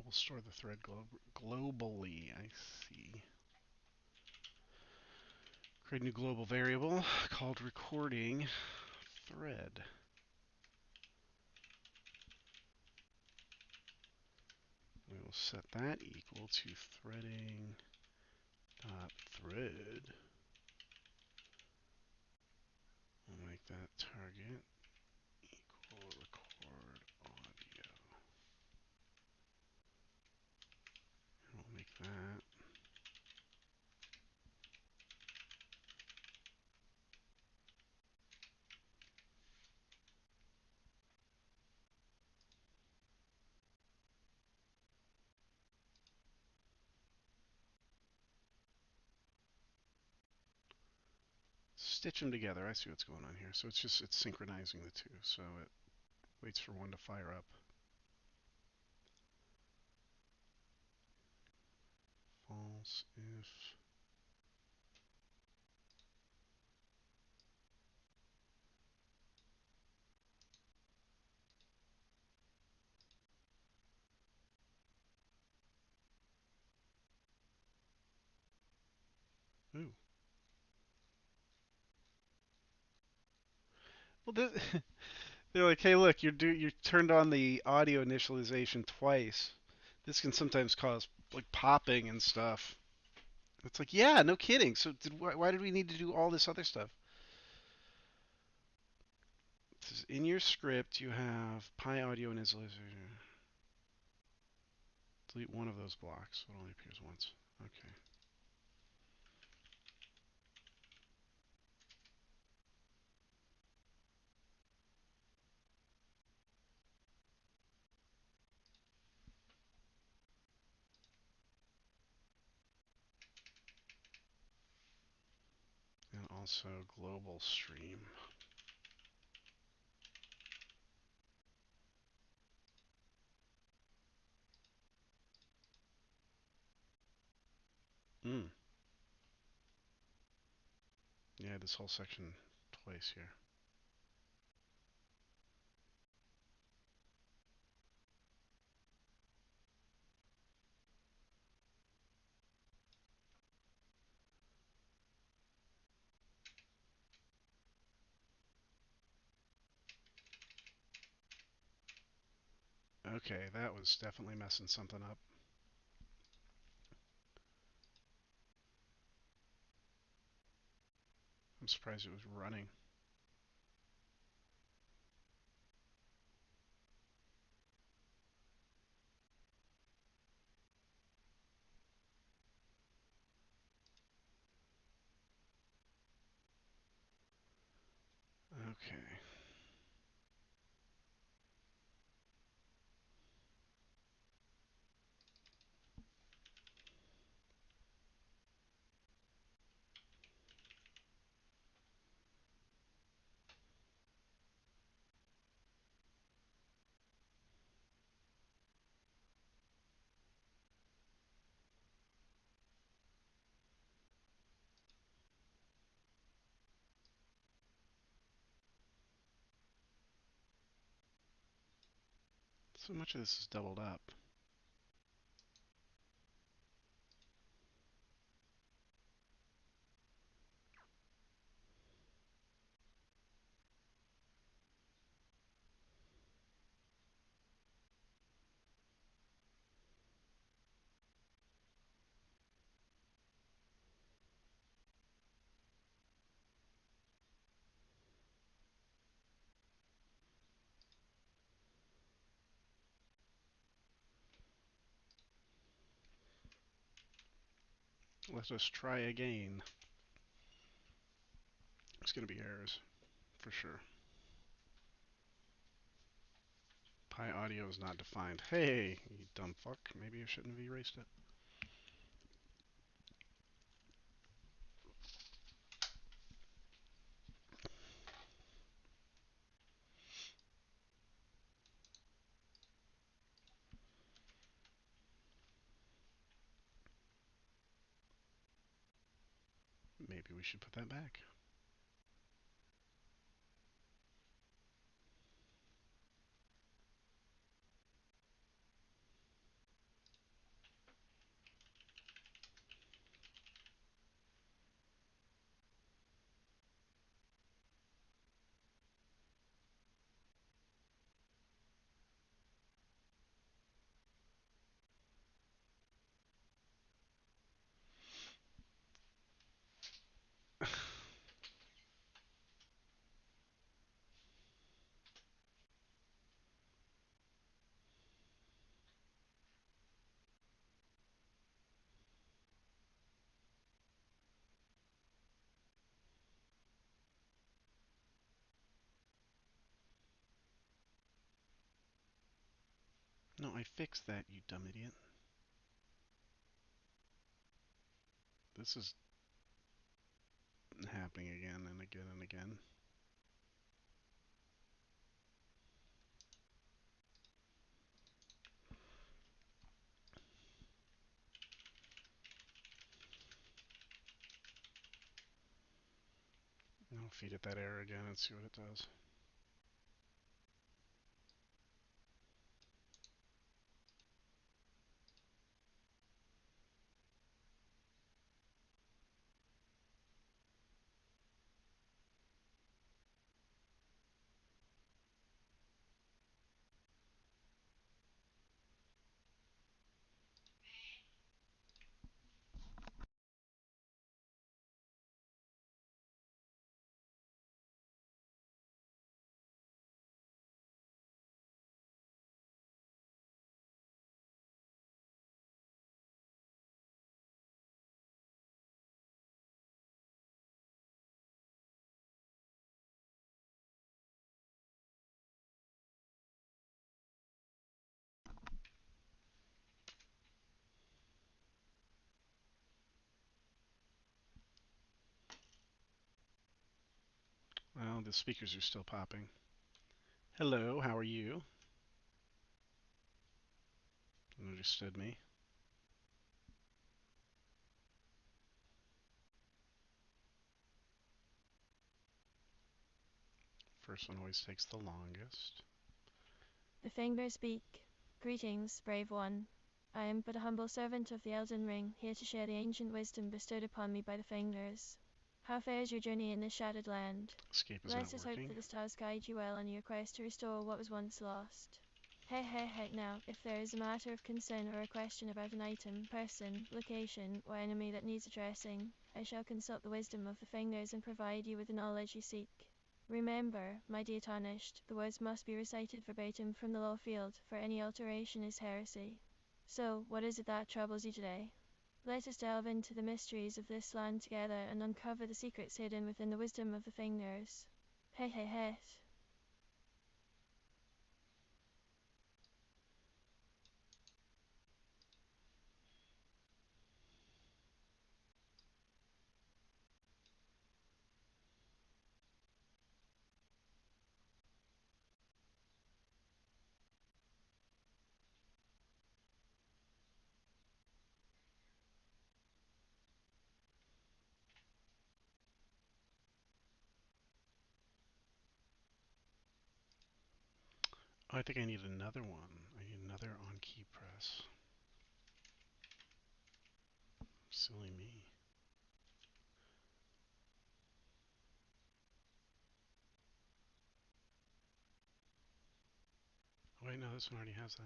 We'll store the thread globally. I see. Create a new global variable called recording thread. We will set that equal to threading dot thread. We'll make that target equal record audio. And we'll make that stitch them together. I see what's going on here. So it's synchronizing the two. So it waits for one to fire up. False if ooh. Well, they're like, hey, look, you turned on the audio initialization twice. This can sometimes cause like popping and stuff. It's like, yeah, no kidding. So why did we need to do all this other stuff? It says, in your script, you have pi audio initialization. Delete one of those blocks. So it only appears once. Okay. And also global stream. Hmm. Yeah, this whole section twice here. Okay, that was definitely messing something up. I'm surprised it was running. Okay. So much of this is doubled up. Let us try again. It's going to be errors, for sure. Pi audio is not defined. Hey, you dumb fuck. Maybe you shouldn't have erased it. Maybe we should put that back. No, I fixed that, you dumb idiot. This is happening again and again and again. I'll feed it that error again and see what it does. Well, the speakers are still popping. Hello, how are you? Understood me. First one always takes the longest. The fingers speak. Greetings, brave one. I am but a humble servant of the Elden Ring, here to share the ancient wisdom bestowed upon me by the fingers. How fares your journey in this shattered land? Escape is not Let us hope working. that the stars guide you well on your quest to restore what was once lost. Hey, hey, hey, now, if there is a matter of concern or a question about an item, person, location, or enemy that needs addressing, I shall consult the wisdom of the fingers and provide you with the knowledge you seek. Remember, my dear tarnished, the words must be recited verbatim from the law field, for any alteration is heresy. So, what is it that troubles you today? Let us delve into the mysteries of this land together and uncover the secrets hidden within the wisdom of the fingers. Hey, hey, hey. Oh, I think I need another one. I need another on key press. Silly me. Oh, wait, no, this one already has that.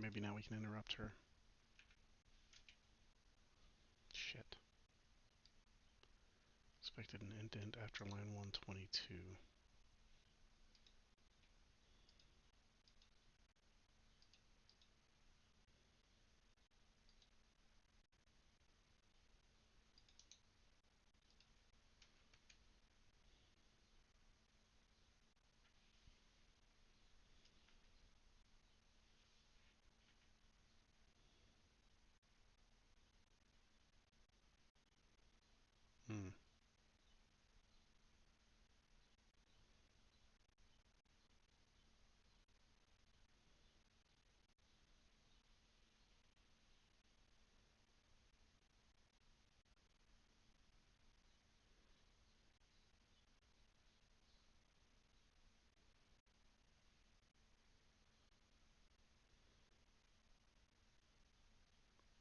maybe now we can interrupt her. Shit. Expected an indent after line 122. Hmm.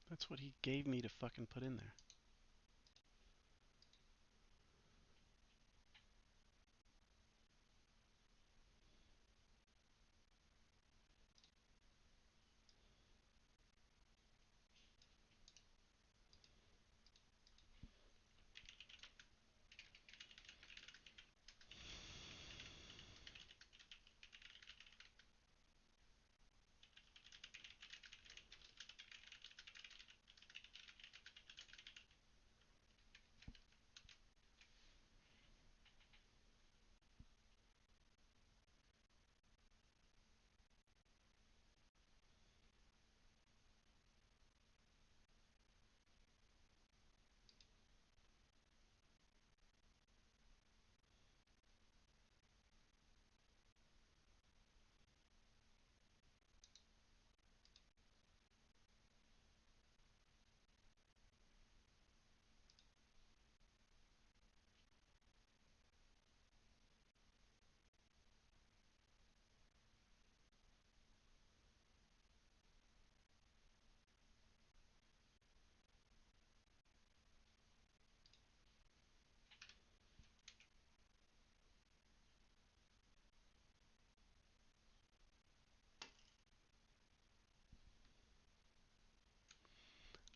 That's what he gave me to fucking put in there.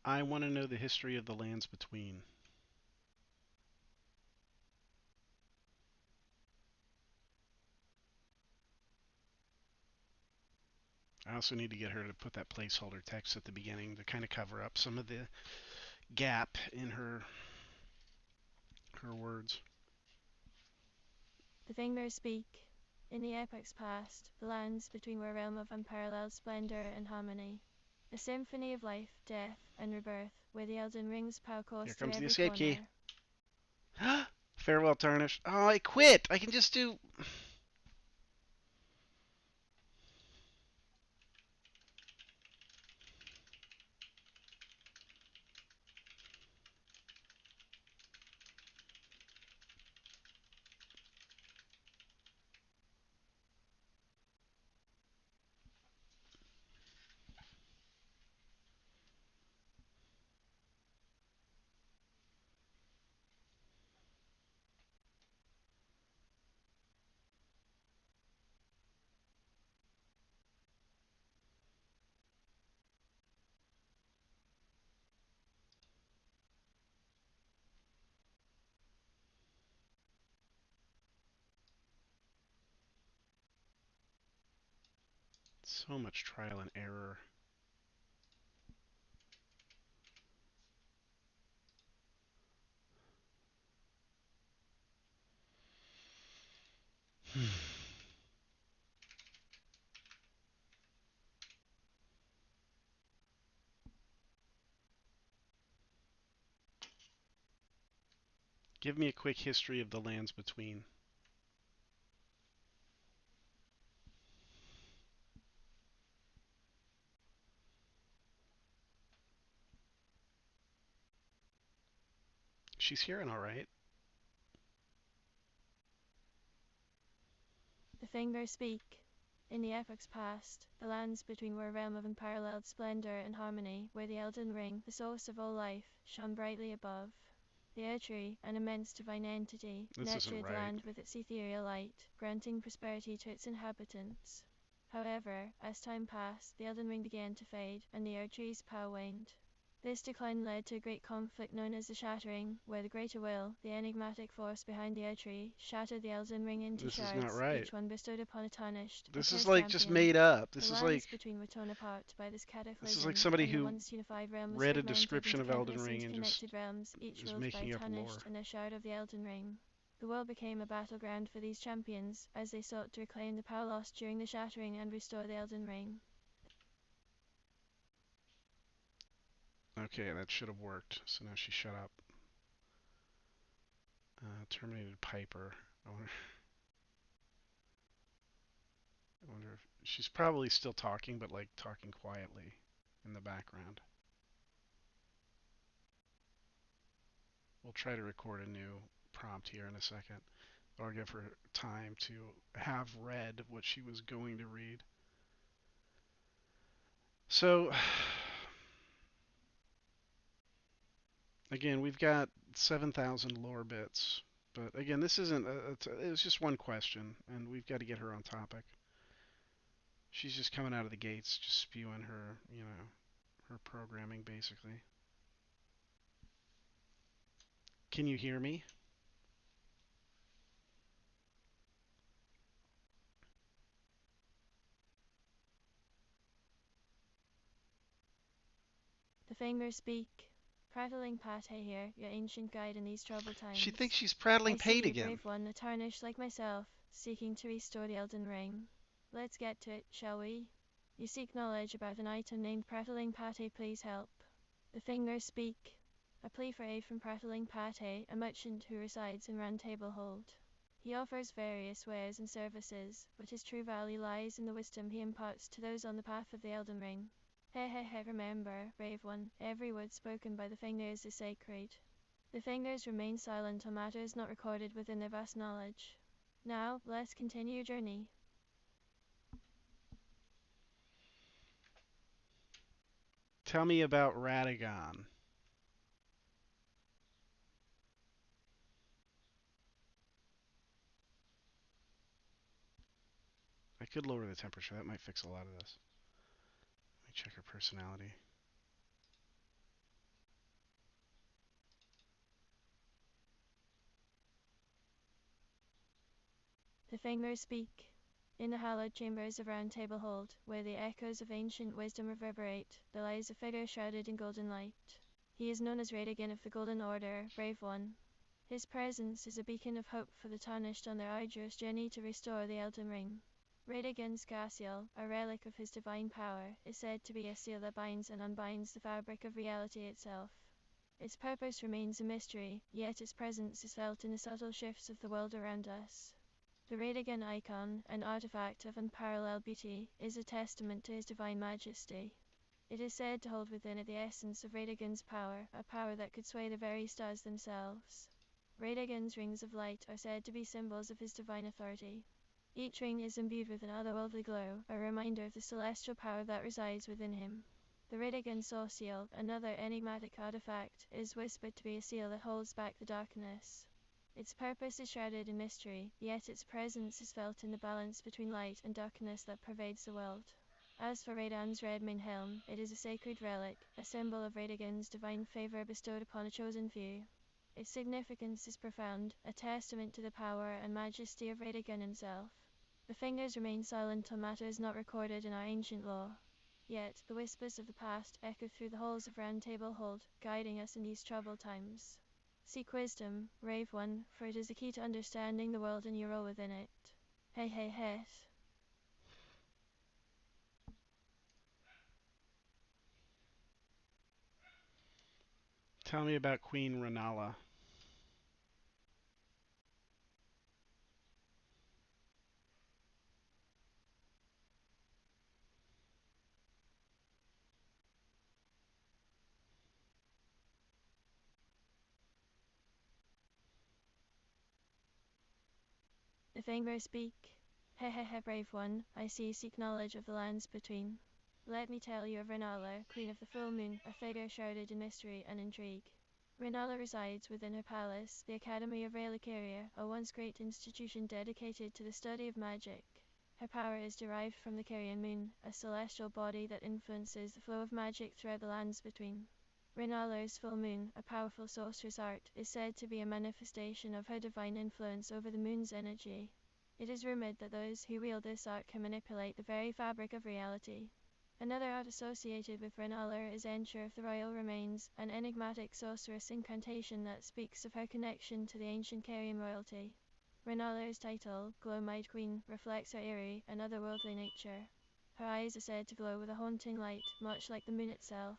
I want to know the history of the lands between. I also need to get her to put that placeholder text at the beginning to kind of cover up some of the gap in her words. The fingers speak. In the epochs past, the lands between were a realm of unparalleled splendor and harmony. A symphony of life, death, and rebirth, where the Elden Ring's power Here coursed through comes the every escape key. corner. Farewell, Tarnished. Oh, I quit. I can just do. So much trial and error. Give me a quick history of the lands between. She's hearing all right. The fingers speak. In the epochs past, the lands between were a realm of unparalleled splendor and harmony, where the Elden Ring, the source of all life, shone brightly above. The Erdtree, an immense divine entity, This isn't nurtured the right. land with its ethereal light, granting prosperity to its inhabitants. However, as time passed, the Elden Ring began to fade, and the Erdtree's power waned. This decline led to a great conflict known as the Shattering, where the Greater Will, the enigmatic force behind the Erdtree, shattered the Elden Ring into This is not shards, right. each one bestowed upon a tarnished, This is accursed like just champion. made up. The This is lands like between were torn apart by this this is like cataclysm, somebody and the who once unified realm was read a fragmented description into of Elden countless Ring and interconnected just realms, each is ruled by a making up lore. tarnished and a shard of the Elden Ring. The world became a battleground for these champions, as they sought to reclaim the power lost during the Shattering and restore the Elden Ring. Okay, that should have worked. So now she shut up. Terminated Piper. I wonder if she's probably still talking, but like talking quietly in the background. We'll try to record a new prompt here in a second. But I'll give her time to have read what she was going to read. So, again, we've got 7,000 lore bits. But again, this isn't. It was just one question, and we've got to get her on topic. She's just coming out of the gates, just spewing her programming basically. Can you hear me? The fingers speak. Prattling Pate here, your ancient guide in these troubled She thinks times. she's prattling I see Pate you, again. brave one, a tarnished like myself, seeking to restore the Elden Ring. Let's get to it, shall we? You seek knowledge about an item named Prattling Pate, please help. The fingers speak. A plea for aid from Prattling Pate, a merchant who resides in Round Table Hold. He offers various wares and services, but his true value lies in the wisdom he imparts to those on the path of the Elden Ring. Remember, brave one, every word spoken by the fingers is sacred. The fingers remain silent on matters not recorded within their vast knowledge. Now, let's continue your journey. Tell me about Radagon. I could lower the temperature. That might fix a lot of this. Let me check her personality. The fingers speak. In the hallowed chambers of Round Table Hold, where the echoes of ancient wisdom reverberate, there lies a figure shrouded in golden light. He is known as Radagon of the Golden Order, brave one. His presence is a beacon of hope for the tarnished on their arduous journey to restore the Elden Ring. Radagon's Gassiel, a relic of his divine power, is said to be a seal that binds and unbinds the fabric of reality itself. Its purpose remains a mystery, yet its presence is felt in the subtle shifts of the world around us. The Radagon icon, an artifact of unparalleled beauty, is a testament to his divine majesty. It is said to hold within it the essence of Radagon's power, a power that could sway the very stars themselves. Radagon's rings of light are said to be symbols of his divine authority. Each ring is imbued with an otherworldly glow, a reminder of the celestial power that resides within him. The Radagon Soul Seal, another enigmatic artifact, is whispered to be a seal that holds back the darkness. Its purpose is shrouded in mystery, yet its presence is felt in the balance between light and darkness that pervades the world. As for Radagon's red mane helm, it is a sacred relic, a symbol of Radagon's divine favor bestowed upon a chosen few. Its significance is profound, a testament to the power and majesty of Radagon himself. The fingers remain silent on matters not recorded in our ancient lore. Yet the whispers of the past echo through the halls of Round Table Hold, guiding us in these troubled times. Seek wisdom, brave one, for it is the key to understanding the world and your role within it. Hey. Tell me about Queen Renala. The fingers speak. Hey, brave one, I see you seek knowledge of the lands between. Let me tell you of Renala, Queen of the Full Moon, a figure shrouded in mystery and intrigue. Renala resides within her palace, the Academy of Reliquaria, a once great institution dedicated to the study of magic. Her power is derived from the Carian moon, a celestial body that influences the flow of magic throughout the lands between. Renala's full moon, a powerful sorceress art, is said to be a manifestation of her divine influence over the moon's energy. It is rumored that those who wield this art can manipulate the very fabric of reality. Another art associated with Renala is Ensure of the Royal Remains, an enigmatic sorceress incantation that speaks of her connection to the ancient Carian royalty. Renala's title, Glow-Eyed Queen, reflects her eerie and otherworldly nature. Her eyes are said to glow with a haunting light, much like the moon itself.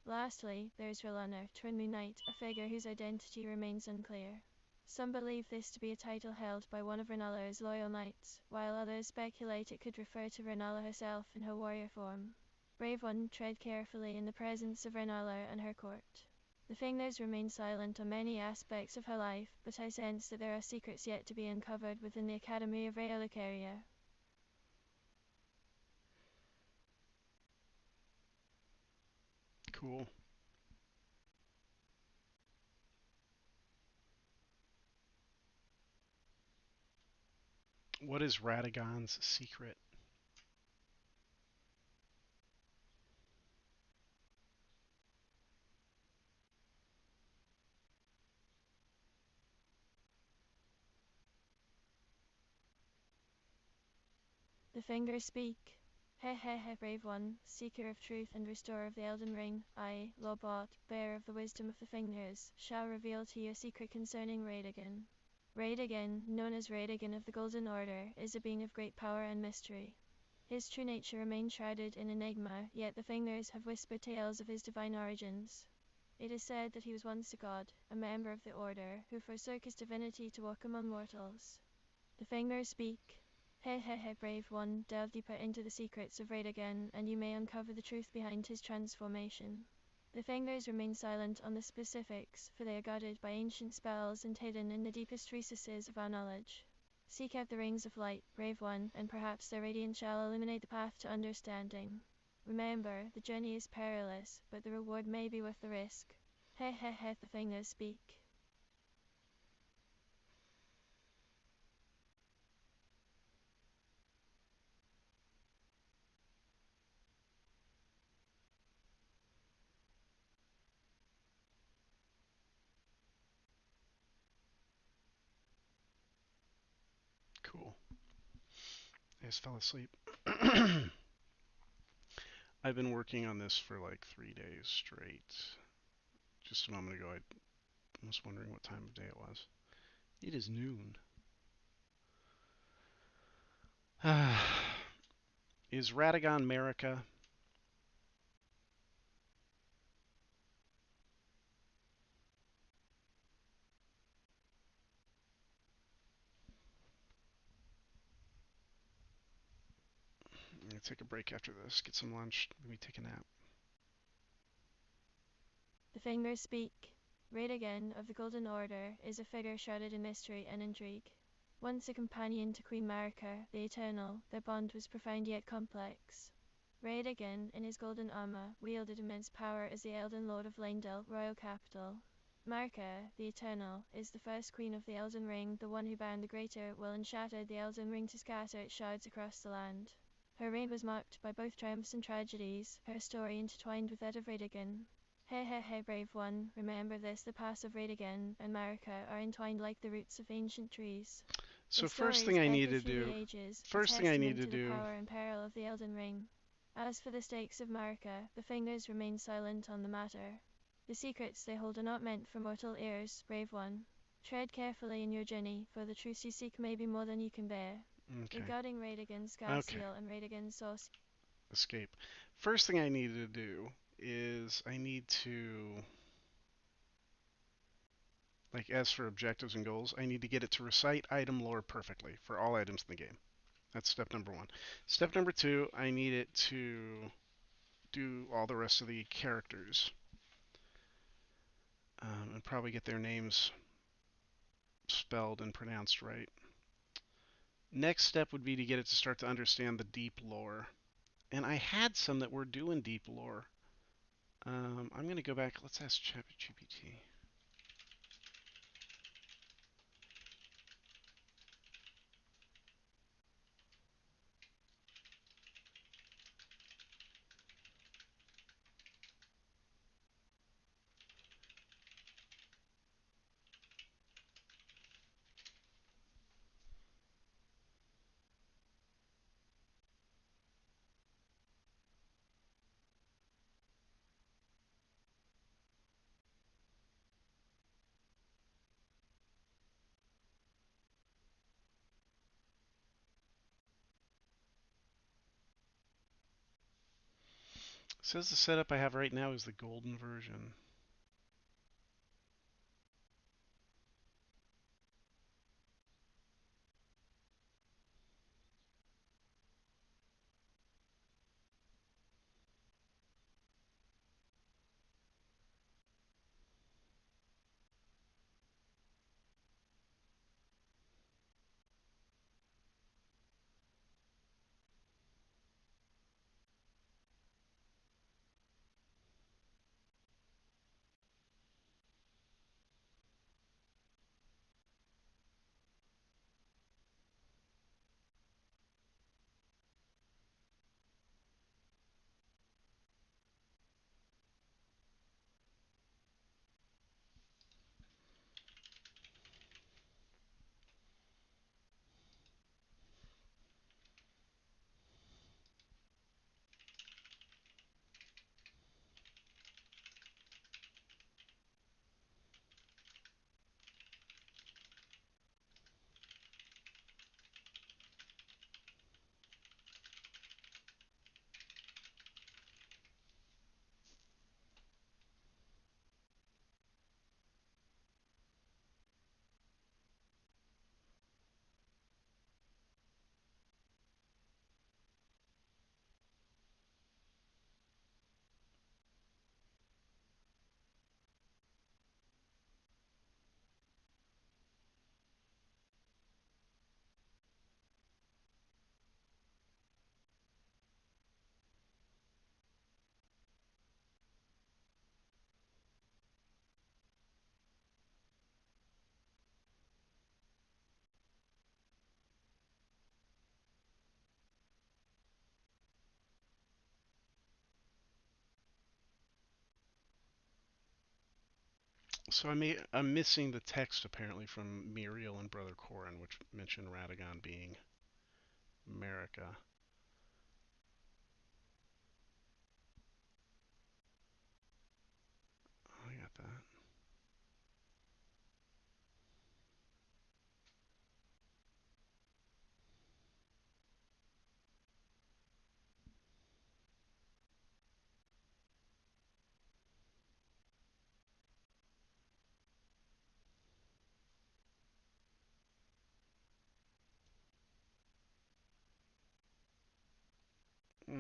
Lastly, there is Relana, Twin Moon Knight, a figure whose identity remains unclear. Some believe this to be a title held by one of Renala's loyal knights, while others speculate it could refer to Renala herself in her warrior form. Brave one, tread carefully in the presence of Renala and her court. The Fingers remain silent on many aspects of her life, but I sense that there are secrets yet to be uncovered within the Academy of Relicaria. Cool. What is Radagon's secret? The Fingers speak. He he he, brave one, seeker of truth and restorer of the Elden Ring, I, Lore-bot, bearer of the wisdom of the Fingers, shall reveal to you a secret concerning Radagon. Radagon, known as Radagon of the Golden Order, is a being of great power and mystery. His true nature remains shrouded in enigma, yet the Fingers have whispered tales of his divine origins. It is said that he was once a god, a member of the Order, who forsook his divinity to walk among mortals. The Fingers speak. He he he, brave one, delve deeper into the secrets of Radagon, and you may uncover the truth behind his transformation. The Fingers remain silent on the specifics, for they are guarded by ancient spells and hidden in the deepest recesses of our knowledge. Seek out the rings of light, brave one, and perhaps their radiance shall illuminate the path to understanding. Remember, the journey is perilous, but the reward may be worth the risk. He he he, the Fingers speak. Cool. I just fell asleep. I've been working on this for like 3 days straight. Just a moment ago, I was wondering what time of day it was. It is noon. Is Radagon America? I'm gonna take a break after this, get some lunch, maybe take a nap. The Fingers speak. Radagon of the Golden Order is a figure shrouded in mystery and intrigue. Once a companion to Queen Marika, the Eternal, their bond was profound yet complex. Radagon, in his golden armor, wielded immense power as the Elden Lord of Leyndell, royal capital. Marika, the Eternal, is the first queen of the Elden Ring, the one who bound the Greater Will and shattered the Elden Ring to scatter its shards across the land. Her reign was marked by both triumphs and tragedies, her story intertwined with that of Radagon. He he he, brave one, remember this, the paths of Radagon and Marika are entwined like the roots of ancient trees. The So stories echo through the ages, a first thing I need testament to to the do, power and peril of the Elden Ring. As for the stakes of Marika, the Fingers remain silent on the matter. The secrets they hold are not meant for mortal ears, brave one. Tread carefully in your journey, for the truth you seek may be more than you can bear. okay, Regarding Radagon's okay, Scalseal and Radagon's Sauce. escape. First thing I need to do is I need to, like, as for objectives and goals, I need to get it to recite item lore perfectly for all items in the game. That's step number one. Step number two, I need it to do all the rest of the characters and probably get their names spelled and pronounced right. Next step would be to get it to start to understand the deep lore. And I had some that were doing deep lore. I'm going to go back. Let's ask ChatGPT. says the setup I have right now is the golden version. So I'm missing the text apparently from Muriel and Brother Corin, which mentioned Radagon being America. Oh, I got that.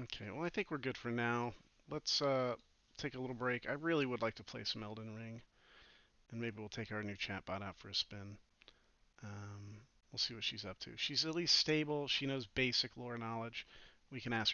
Okay, well I think we're good for now. Let's take a little break. I really would like to play some Elden Ring, and maybe we'll take our new chatbot out for a spin. We'll see what she's up to. She's at least stable. She knows basic lore knowledge. We can ask her